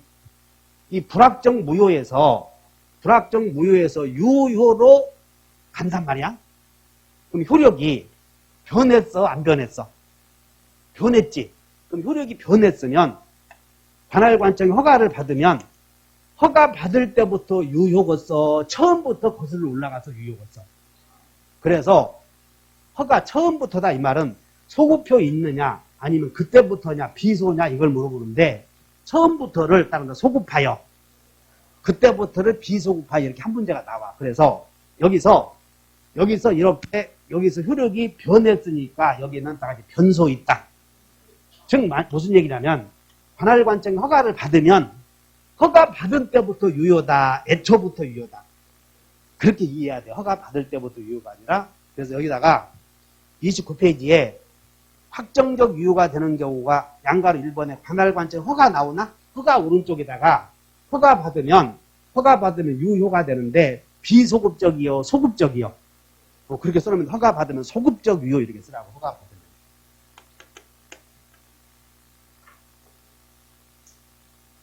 이 불확정 무효에서 유효로 간단 말이야. 그럼 효력이 변했어, 안 변했어? 변했지. 그럼 효력이 변했으면 관할관청이 허가를 받으면 허가 받을 때부터 유효겠어? 처음부터 거슬러 올라가서 유효겠어? 그래서 허가 처음부터다 이 말은 소급표 있느냐 아니면 그때부터냐 비소냐 이걸 물어보는데 처음부터를 따른다. 소급하여 그때부터를 비소급하여 이렇게 한 문제가 나와. 그래서 여기서 이렇게 여기서 효력이 변했으니까 여기는 다 같이 변소 있다. 즉 무슨 얘기냐면 관할관청이 허가를 받으면 허가 받은 때부터 유효다. 애초부터 유효다. 그렇게 이해해야 돼. 허가 받을 때부터 유효가 아니라. 그래서 여기다가 29페이지에 확정적 유효가 되는 경우가 양가로 1번에 관할관청 허가 나오나? 허가 오른쪽에다가 허가 받으면 유효가 되는데 비소급적이요, 소급적이요. 그렇게 써놓으면 허가 받으면 소급적 유효 이렇게 쓰라고. 허가 받으면.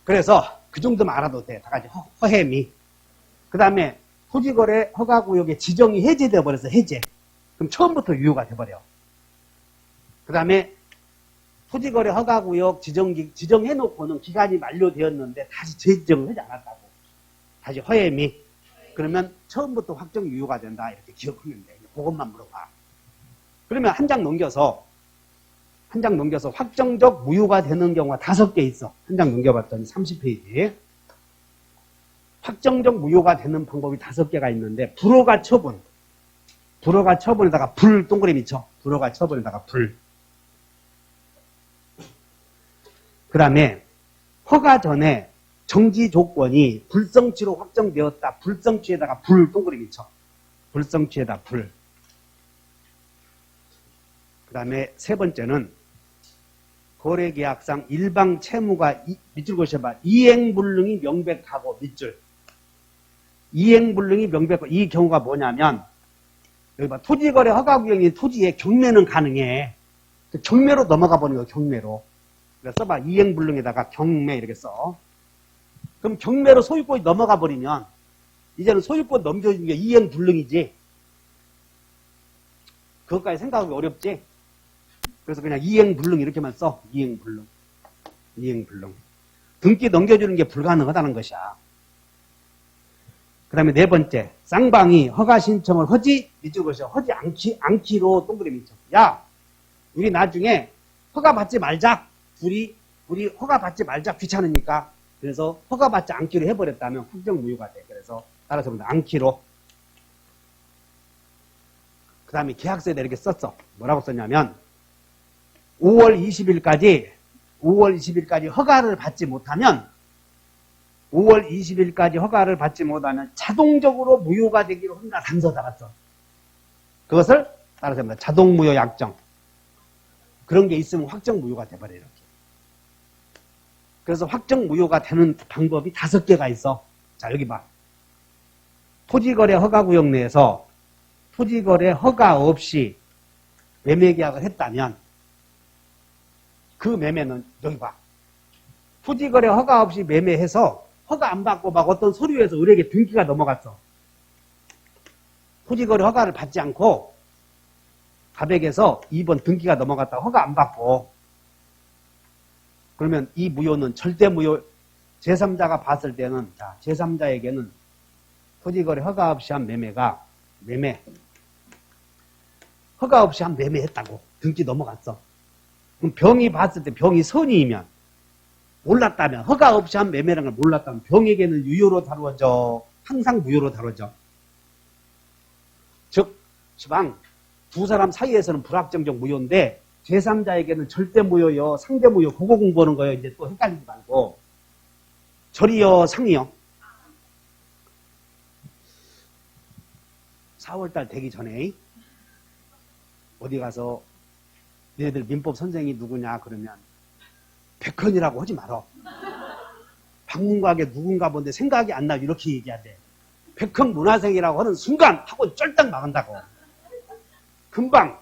그래서 그 정도만 알아도 돼. 다 같이 허해미. 그 다음에 토지거래 허가구역의 지정이 해제되어 버려서 해제. 그럼 처음부터 유효가 돼버려. 그 다음에 토지거래 허가구역 지정해놓고는 기간이 만료되었는데 다시 재지정을 하지 않았다고. 다시 허해미. 그러면 처음부터 확정 유효가 된다. 이렇게 기억하면 돼. 그것만 물어봐. 그러면 한 장 넘겨서 확정적 무효가 되는 경우가 5개 있어. 한 장 넘겨봤더니 30페이지. 확정적 무효가 되는 방법이 5개가 있는데 불허가 처분에다가 불 동그라미 쳐. 불허가 처분에다가 불. 그 다음에 허가 전에 정지 조건이 불성취로 확정되었다. 불성취에다가 불 동그라미 쳐. 불성취에다 불. 그 다음에 3번째는 거래계약상 일방 채무가 밑줄 그으셔봐. 이행불능이 명백하고 밑줄. 이행불능이 명백하고 이 경우가 뭐냐면 여기 봐. 토지거래 허가구역인 토지에 경매는 가능해. 경매로 넘어가 버리는 거야. 경매로. 그래서 써봐. 이행불능에다가 경매 이렇게 써. 그럼 경매로 소유권이 넘어가 버리면 이제는 소유권 넘겨주는 게 이행불능이지. 그것까지 생각하기 어렵지? 그래서 그냥 이행불능 이렇게만 써. 이행불능. 등기 넘겨주는 게 불가능하다는 것이야. 그 다음에 4번째. 쌍방이 허가 신청을 하지 않기로 동그라미 쳐. 야, 우리 나중에 허가 받지 말자. 우리 허가 받지 말자. 귀찮으니까. 그래서 허가 받지 않기로 해버렸다면 확정 무효가 돼. 그래서 따라서 않기로. 그 다음에 계약서에다 이렇게 썼어. 뭐라고 썼냐면 5월 20일까지 허가를 받지 못하면 자동적으로 무효가 되기로 한다. 단서다가 써. 그것을 따라서 합니다. 자동무효 약정. 그런 게 있으면 확정 무효가 돼버려. 이렇게. 그래서 확정 무효가 되는 방법이 5개가 있어. 자, 여기 봐. 토지거래 허가구역 내에서 토지거래 허가 없이 매매계약을 했다면 그 매매는 여기 봐. 토지거래 허가 없이 매매해서 허가 안 받고 막 어떤 서류에서 을에게 등기가 넘어갔어. 토지거래 허가를 받지 않고 가백에서 2번 등기가 넘어갔다고 허가 안 받고 그러면 이 무효는 절대 무효 제3자가 봤을 때는, 자, 제3자에게는 토지거래 허가 없이 한 매매가, 허가 없이 한 매매했다고. 등기 넘어갔어. 그럼 병이 봤을 때 병이 선의이면, 몰랐다면, 허가 없이 한 매매라는 걸 몰랐다면, 병에게는 유효로 다루어져. 항상 무효로 다루어져. 즉, 시방, 두 사람 사이에서는 불확정적 무효인데, 제3자에게는 절대 무효요, 상대 무효, 그거 공부하는 거예요. 이제 또 헷갈리지 말고. 절이요, 상이요. 4월달 되기 전에, 어디 가서, 너희들 민법 선생이 누구냐, 그러면, 백헌이라고 하지 말어. 박문각에 누군가 본데 생각이 안 나, 이렇게 얘기해야 돼. 백헌 문화생이라고 하는 순간, 하고 쫄딱 막은다고. 금방,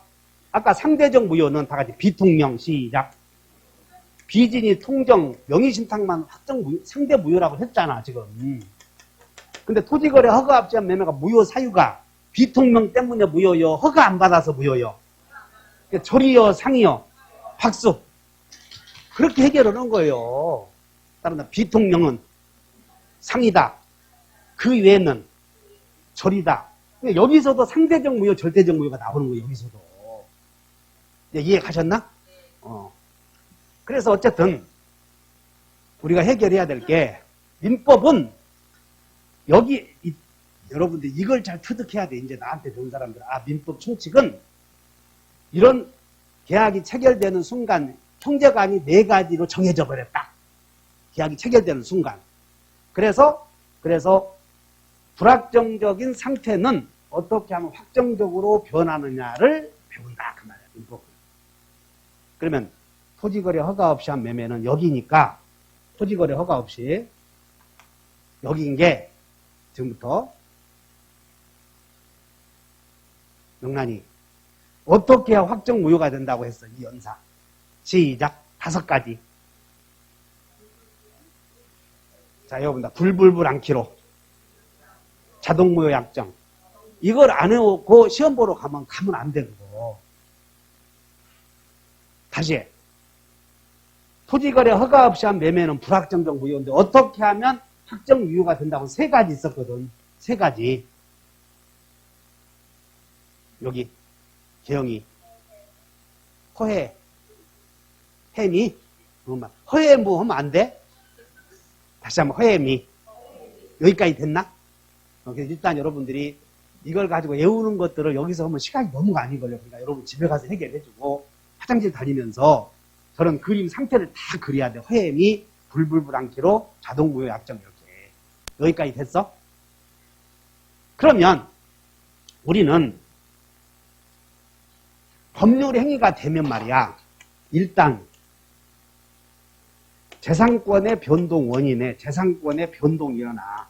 아까 상대적 무효는 다 같이 비통령, 시작. 비진이 통정, 명의신탁만 확정 무효, 상대 무효라고 했잖아, 지금. 근데 토지거래 허가 없이 한 매매가 무효 사유가 비통령 때문에 무효요, 허가 안 받아서 무효요. 절이요, 상이요, 박수. 그렇게 해결하는 거예요. 따라서 비통령은 상이다. 그 외에는 절이다. 여기서도 상대적 무효, 절대적 무효가 나오는 거예요, 여기서도. 이해 가셨나? 그래서 어쨌든, 우리가 해결해야 될 게, 민법은, 여러분들 이걸 잘 터득해야 돼. 이제 나한테 배운 사람들. 민법 총칙은, 이런 계약이 체결되는 순간, 형제간이 4가지로 정해져 버렸다. 계약이 체결되는 순간. 그래서, 불확정적인 상태는 어떻게 하면 확정적으로 변하느냐를 배운다. 그 말이야, 민법은. 그러면, 토지거래 허가 없이 한 매매는 여기니까, 토지거래 허가 없이, 여기인 게, 지금부터, 명란이, 어떻게 해야 확정 무효가 된다고 했어, 이 연사. 시작, 5가지. 자, 여러분들, 불불불 않기로. 자동무효 약정. 이걸 안 해오고 시험 보러 가면 안 돼, 그거. 다시 해. 토지거래 허가 없이 한 매매는 불확정적 무효인데 어떻게 하면 확정 무효가 된다고 3가지 있었거든. 3가지. 여기 개영이 허해 해미 허해무 하면 안 돼? 다시 한번 허해미 여기까지 됐나? 그래서 일단 여러분들이 이걸 가지고 외우는 것들을 여기서 하면 시간이 너무 많이 걸려. 그러니까 여러분 집에 가서 해결해주고 화장실 다니면서 저런 그림 상태를 다 그려야 돼. 허해미 불불불 않기로 자동무효 약정 이렇게. 여기까지 됐어? 그러면 우리는 법률 행위가 되면 말이야. 일단 재산권의 변동 원인에 재산권의 변동이 일어나.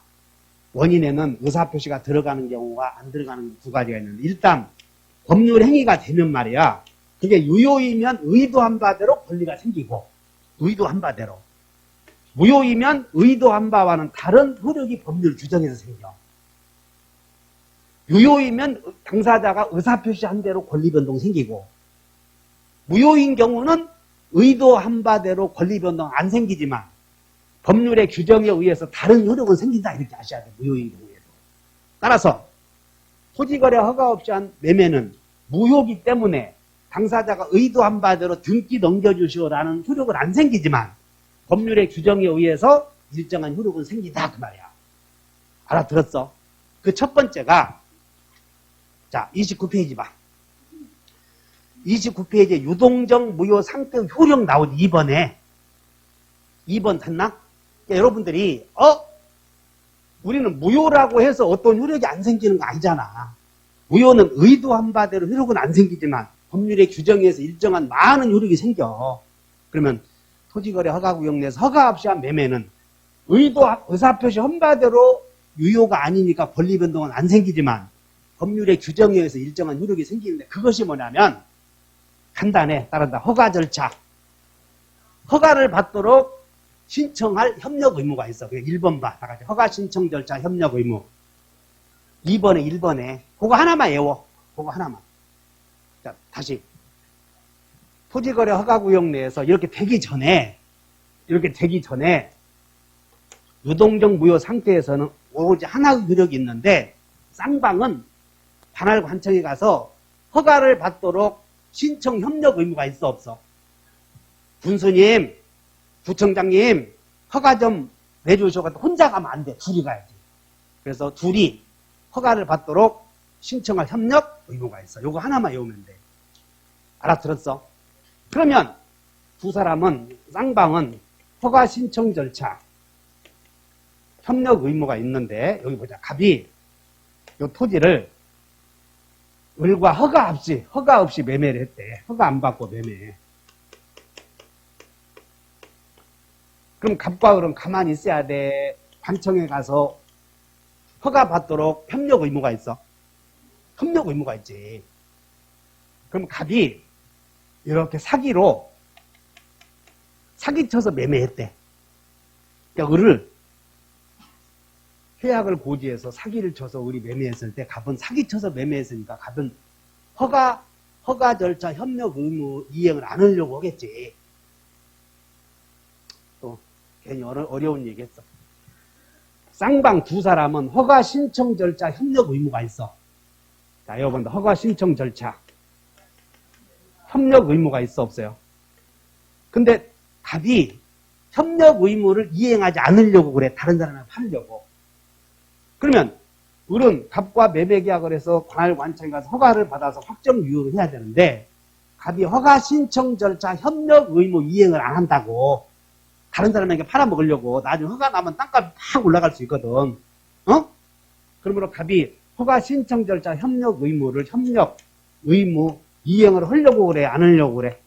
원인에는 의사표시가 들어가는 경우가 안 들어가는 2가지가 있는데 일단 법률 행위가 되면 말이야. 그게 유효이면 의도한 바대로 권리가 생기고 의도한 바대로 무효이면 의도한 바와는 다른 효력이 법률 규정에서 생겨. 유효이면 당사자가 의사표시한 대로 권리 변동 생기고 무효인 경우는 의도한 바대로 권리 변동 안 생기지만 법률의 규정에 의해서 다른 효력은 생긴다 이렇게 아셔야 돼요. 무효인 경우에도. 따라서 토지거래 허가 없이 한 매매는 무효이기 때문에 당사자가 의도한 바대로 등기 넘겨주시오라는 효력은 안 생기지만 법률의 규정에 의해서 일정한 효력은 생긴다 그 말이야. 알아들었어? 그 첫 번째가 자 29페이지 봐. 29페이지에 유동적 무효 상태 효력 나오지 2번 탔나? 그러니까 여러분들이 우리는 무효라고 해서 어떤 효력이 안 생기는 거 아니잖아. 무효는 의도한 바대로 효력은 안 생기지만 법률의 규정에서 일정한 많은 효력이 생겨. 그러면 토지거래 허가구역 내에서 허가 없이 한 매매는 의사표시 헌바대로 유효가 아니니까 권리 변동은 안 생기지만 법률의 규정에 의해서 일정한 효력이 생기는데 그것이 뭐냐면 간단해. 따른다. 허가 절차. 허가를 받도록 신청할 협력 의무가 있어. 1번 봐. 다 같이. 허가 신청 절차 협력 의무. 2번에 1번에. 그거 하나만 외워. 그거 하나만. 자, 다시. 토지거래 허가구역 내에서 이렇게 되기 전에 유동적 무효 상태에서는 오로지 하나의 효력이 있는데 쌍방은 관할 관청에 가서 허가를 받도록 신청 협력 의무가 있어 없어? 군수님, 구청장님 허가 좀 내주셔서 혼자 가면 안 돼. 둘이 가야지. 그래서 둘이 허가를 받도록 신청할 협력 의무가 있어. 요거 하나만 외우면 돼. 알아들었어? 그러면 두 사람은 쌍방은 허가 신청 절차 협력 의무가 있는데 여기 보자. 갑이 요 토지를 을과 허가 없이 매매를 했대. 허가 안 받고 매매해. 그럼 갑과 을은 가만히 있어야 돼. 관청에 가서 허가 받도록 협력 의무가 있어. 협력 의무가 있지. 그럼 갑이 이렇게 사기쳐서 매매했대. 그러니까 을을 계약을 고지해서 사기를 쳐서 을이 매매했을 때 갑은 사기쳐서 매매했으니까 갑은 허가 절차 협력 의무 이행을 안 하려고 하겠지. 또 괜히 어려운 얘기했어. 쌍방 두 사람은 허가 신청 절차 협력 의무가 있어. 자, 여러분들 허가 신청 절차 협력 의무가 있어 없어요? 근데 갑이 협력 의무를 이행하지 않으려고 그래. 다른 사람을 팔려고. 그러면 을은 갑과 매매 계약을 해서 관할 관청에 가서 허가를 받아서 확정 유효를 해야 되는데 갑이 허가 신청 절차 협력 의무 이행을 안 한다고. 다른 사람에게 팔아먹으려고. 나중에 허가 나면 땅값이 팍 올라갈 수 있거든. 그러므로 갑이 허가 신청 절차 협력 의무 이행을 하려고 그래? 안 하려고 그래?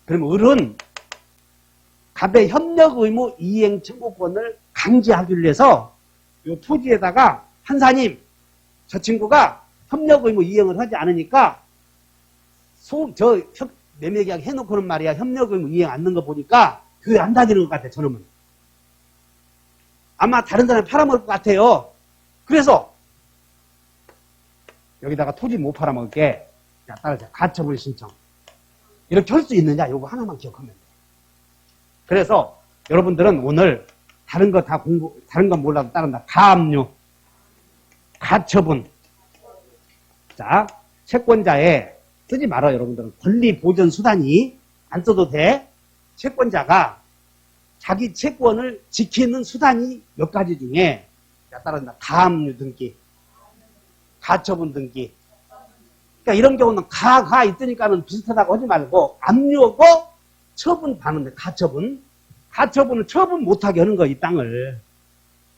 그러면 을은 갑의 협력 의무 이행 청구권을 강제하기 위해서 이 토지에다가 판사님, 저 친구가 협력 의무 이행을 하지 않으니까 매매계약 해놓고는 말이야 협력 의무 이행 안 하는 거 보니까 교회 안 다니는 것 같아. 저놈은 아마 다른 사람 팔아먹을 것 같아요. 그래서 여기다가 토지 못 팔아먹을게. 자, 따라서 가처분 신청 이렇게 할 수 있느냐? 이거 하나만 기억하면 돼. 그래서 여러분들은 오늘 다른 건 몰라도 따른다. 가압류, 가처분. 자, 채권자에 쓰지 말아요, 여러분들은. 권리 보전 수단이 안 써도 돼. 채권자가 자기 채권을 지키는 수단이 몇 가지 중에 따른다. 가압류 등기, 가처분 등기. 그러니까 이런 경우는 가 있으니까는 비슷하다고 하지 말고 압류하고 처분 받는데 가처분은 처분 못하게 하는 거야, 이 땅을.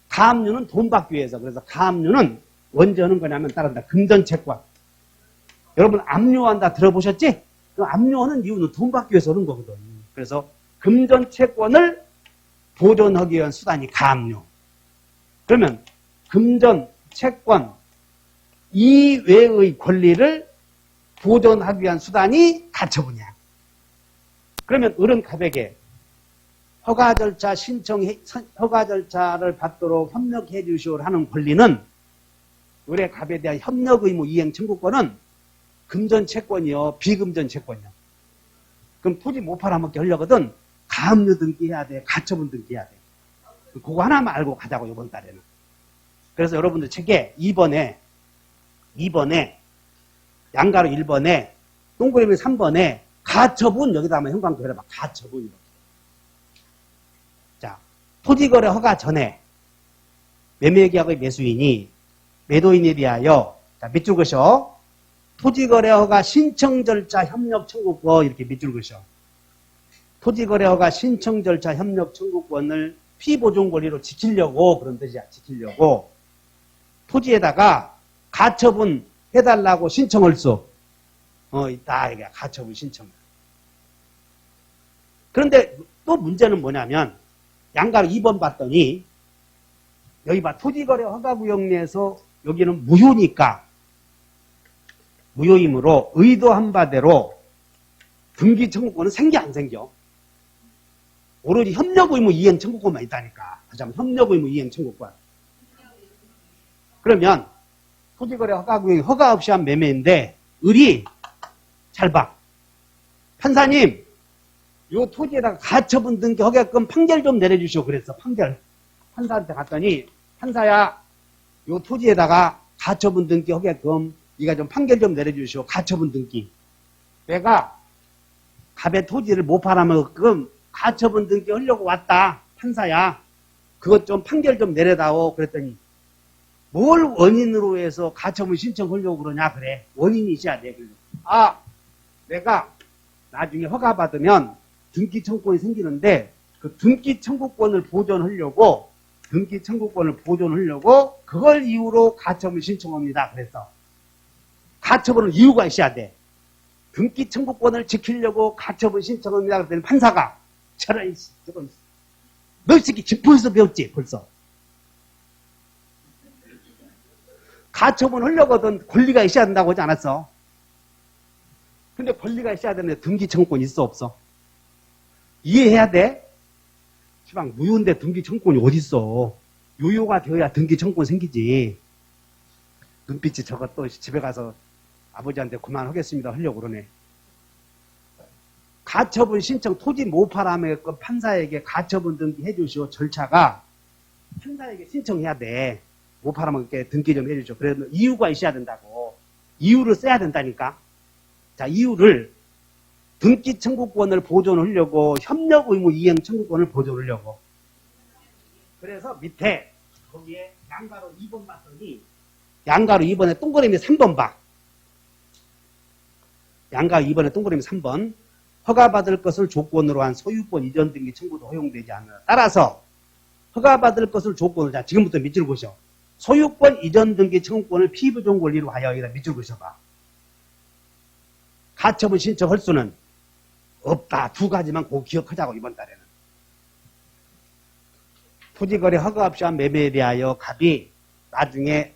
가압류는 돈 받기 위해서. 그래서 가압류는 언제 하는 거냐면 따른다. 금전채권. 여러분 압류한다 들어보셨지? 그 압류하는 이유는 돈 받기 위해서 하는 거거든. 그래서 금전채권을 보존하기 위한 수단이 가압류. 그러면 금전채권 이외의 권리를 보존하기 위한 수단이 가처분이야. 그러면 을은 갑에게 허가 절차를 받도록 협력해 주시오를 하는 권리는 을의 갑에 대한 협력 의무 이행 청구권은 금전 채권이요, 비금전 채권이요. 그럼 토지 못 팔아먹게 하려거든 가압류 등기해야 돼, 가처분 등기해야 돼. 그거 하나만 알고 가자고 이번 달에는. 그래서 여러분들 책에 2번에 양가로 1번에 동그라미 3번에 가처분 여기다 한번 형광펜 해봐. 가처분 이렇게. 자, 토지거래 허가 전에 매매계약의 매수인이 매도인에 대하여 자, 밑줄 그셔. 토지거래 허가 신청 절차 협력 청구권 이렇게 밑줄 그셔. 토지거래 허가 신청 절차 협력 청구권을 피보존 권리로 지키려고 그런 뜻이야. 지키려고 토지에다가 가처분 해달라고 신청할 수 있다. 이게 가처분 신청. 그런데 또 문제는 뭐냐면 양가로 2번 봤더니 여기 봐. 토지거래 허가구역 내에서 여기는 무효니까 무효이므로 의도한 바대로 등기 청구권은 생겨 안 생겨? 오로지 협력 의무 이행 청구권만 있다니까. 다시 한번 협력 의무 이행 청구권. 그러면 토지거래 허가구역이 허가 없이 한 매매인데 을이 잘 봐. 판사님 요 토지에다가 가처분 등기 허가권 판결 좀 내려주시오. 그랬어. 판결. 판사한테 갔더니 판사야 요 토지에다가 가처분 등기 하게끔 네가 좀 판결 좀 내려주시오. 가처분 등기. 내가 갑의 토지를 못 팔아먹게끔 가처분 등기 하려고 왔다. 판사야. 그것 좀 판결 좀 내려다오. 그랬더니 뭘 원인으로 해서 가처분 신청하려고 그러냐 그래. 원인이 있어야 돼. 아 내가 나중에 허가받으면 등기 청구권이 생기는데 그 등기 청구권을 보존하려고 그걸 이유로 가처분 신청합니다. 그래서 가처분은 이유가 있어야 돼. 등기 청구권을 지키려고 가처분 신청합니다. 그랬더니 판사가 저런 너 새끼 집포에서 배웠지 벌써. 가처분 하려거든 권리가 있어야 된다고 하지 않았어. 근데 권리가 있어야 되는데 등기 청구권이 있어 없어? 이해해야 돼. 시방 무효인데 등기 청구권이 어딨어. 유효가 되어야 등기 청구권 생기지. 눈빛이 저거 또 집에 가서 아버지한테 그만하겠습니다 하려고 그러네. 가처분 신청 토지 못 팔아먹게끔 판사에게 가처분 등기 해주시오. 절차가 판사에게 신청해야 돼. 못 팔아먹게 등기 좀 해주시오. 그래도 이유가 있어야 된다고. 이유를 써야 된다니까. 자, 이유를 등기 청구권을 보존하려고 협력 의무 이행 청구권을 보존하려고. 그래서 밑에 거기에 양가로 2번 봤더니 양가로 2번에 동그라미 3번 봐. 양가 2번에 동그라미 3번. 허가받을 것을 조건으로 한 소유권 이전 등기 청구도 허용되지 않아. 따라서 허가받을 것을 조건으로, 자 지금부터 밑줄 보셔. 소유권 이전 등기 청구권을 피부종 권리로 하여 여기다 밑줄 보셔봐. 가처분 신청할 수는 없다. 두 가지만 꼭 기억하자고 이번 달에는. 토지거래 허가 없이 한 매매에 대하여 갑이 나중에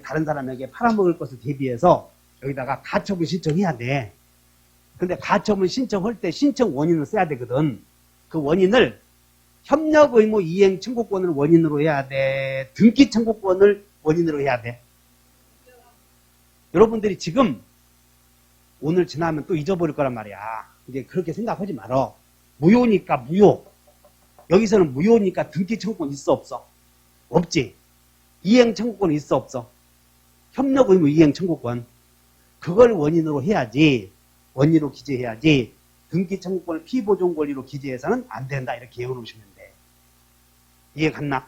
다른 사람에게 팔아먹을 것을 대비해서 여기다가 가처분 신청해야 돼. 근데 가처분 신청할 때 신청 원인을 써야 되거든. 그 원인을 협력 의무 이행 청구권을 원인으로 해야 돼. 등기 청구권을 원인으로 해야 돼. 여러분들이 지금 오늘 지나면 또 잊어버릴 거란 말이야. 이제 그렇게 생각하지 말어. 무효니까 무효. 여기서는 무효니까 등기 청구권 있어 없어? 없지. 이행 청구권 있어 없어? 협력 의무 이행 청구권. 그걸 원인으로 해야지. 원인으로 기재해야지. 등기 청구권을 피보존 권리로 기재해서는 안 된다. 이렇게 외워놓으시면 돼. 이해 갔나?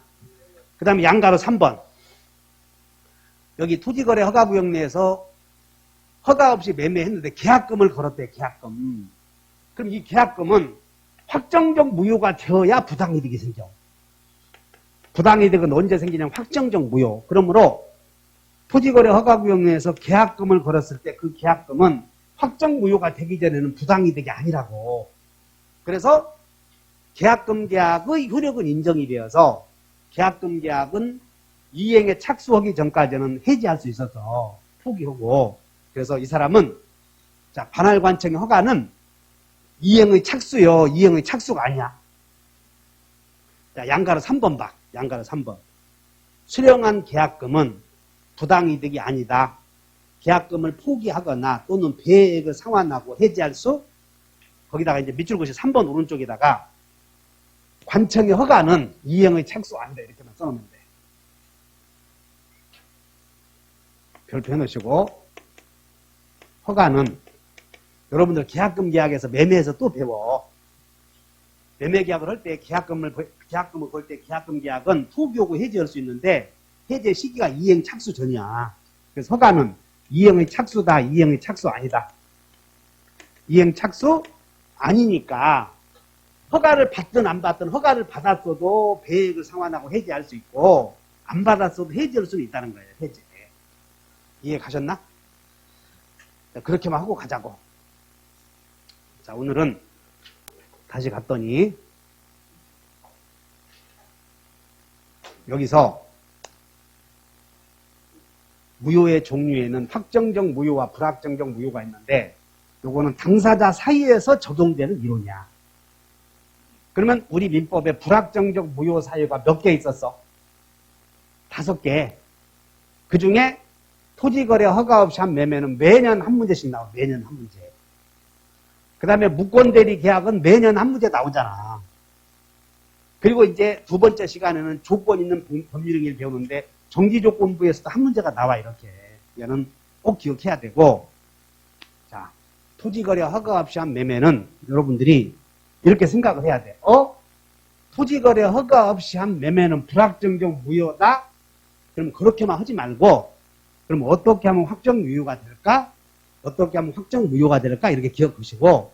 그 다음에 양가로 3번. 여기 토지거래 허가구역 내에서 허가 없이 매매했는데 계약금을 걸었대. 계약금. 그럼 이 계약금은 확정적 무효가 되어야 부당이득이 생겨. 부당이득은 언제 생기냐면 확정적 무효. 그러므로 토지거래 허가구역 내에서 계약금을 걸었을 때 그 계약금은 확정 무효가 되기 전에는 부당이득이 아니라고. 그래서 계약금 계약의 효력은 인정이 되어서 계약금 계약은 이행에 착수하기 전까지는 해지할 수 있어서 포기하고. 그래서 이 사람은 자 관할관청의 허가는 이행의 착수요. 이행의 착수가 아니야. 자 양가로 3번 봐. 양가로 3번. 수령한 계약금은 부당이득이 아니다. 계약금을 포기하거나 또는 배액을 상환하고 해지할 수. 거기다가 이제 밑줄 그으시 3번 오른쪽에다가 관청의 허가는 이행의 착수 아니다. 이렇게만 써놓으면 돼. 별표 해놓으시고 허가는 여러분들 계약금 계약에서 매매에서 또 배워. 매매 계약을 할 때 계약금을 걸 때 계약금 계약은 포기하고 해지할 수 있는데 해제 시기가 이행 착수 전이야. 그래서 허가는 이행의 착수다. 이행의 착수 아니다. 이행 착수 아니니까 허가를 받든 안 받든 허가를 받았어도 배액을 상환하고 해지할 수 있고 안 받았어도 해지할 수는 있다는 거예요. 해제. 이해 가셨나? 자, 그렇게만 하고 가자고. 자, 오늘은 다시 갔더니 여기서 무효의 종류에는 확정적 무효와 불확정적 무효가 있는데 요거는 당사자 사이에서 적용되는 이론이야. 그러면 우리 민법에 불확정적 무효 사유가 몇 개 있었어? 5개. 그 중에 토지거래 허가 없이 한 매매는 매년 한 문제씩 나와. 매년 한 문제. 그 다음에 무권대리 계약은 매년 한 문제 나오잖아. 그리고 이제 두 번째 시간에는 조건 있는 법률행위를 배우는데 정지조건부에서도 한 문제가 나와 이렇게. 얘는 꼭 기억해야 되고 자 토지거래 허가 없이 한 매매는 여러분들이 이렇게 생각을 해야 돼. 토지거래 허가 없이 한 매매는 불확정적 무효다? 그럼 그렇게만 하지 말고 그럼 어떻게 하면 확정무효가 될까? 어떻게 하면 확정무효가 될까? 이렇게 기억하시고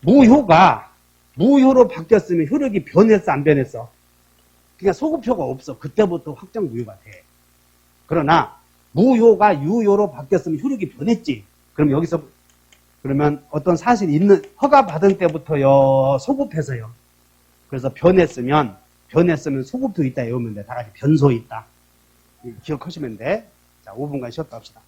무효로 바뀌었으면 효력이 변했어 안 변했어? 그러니까 소급효가 없어. 그때부터 확정무효가 돼. 그러나 무효가 유효로 바뀌었으면 효력이 변했지. 그럼 여기서 그러면 어떤 사실이 있는 허가 받은 때부터요 소급해서요. 그래서 변했으면 소급도 있다 외우면 돼. 다 같이 변소 있다. 기억하시면 돼. 자 5분간 쉬었다 합시다.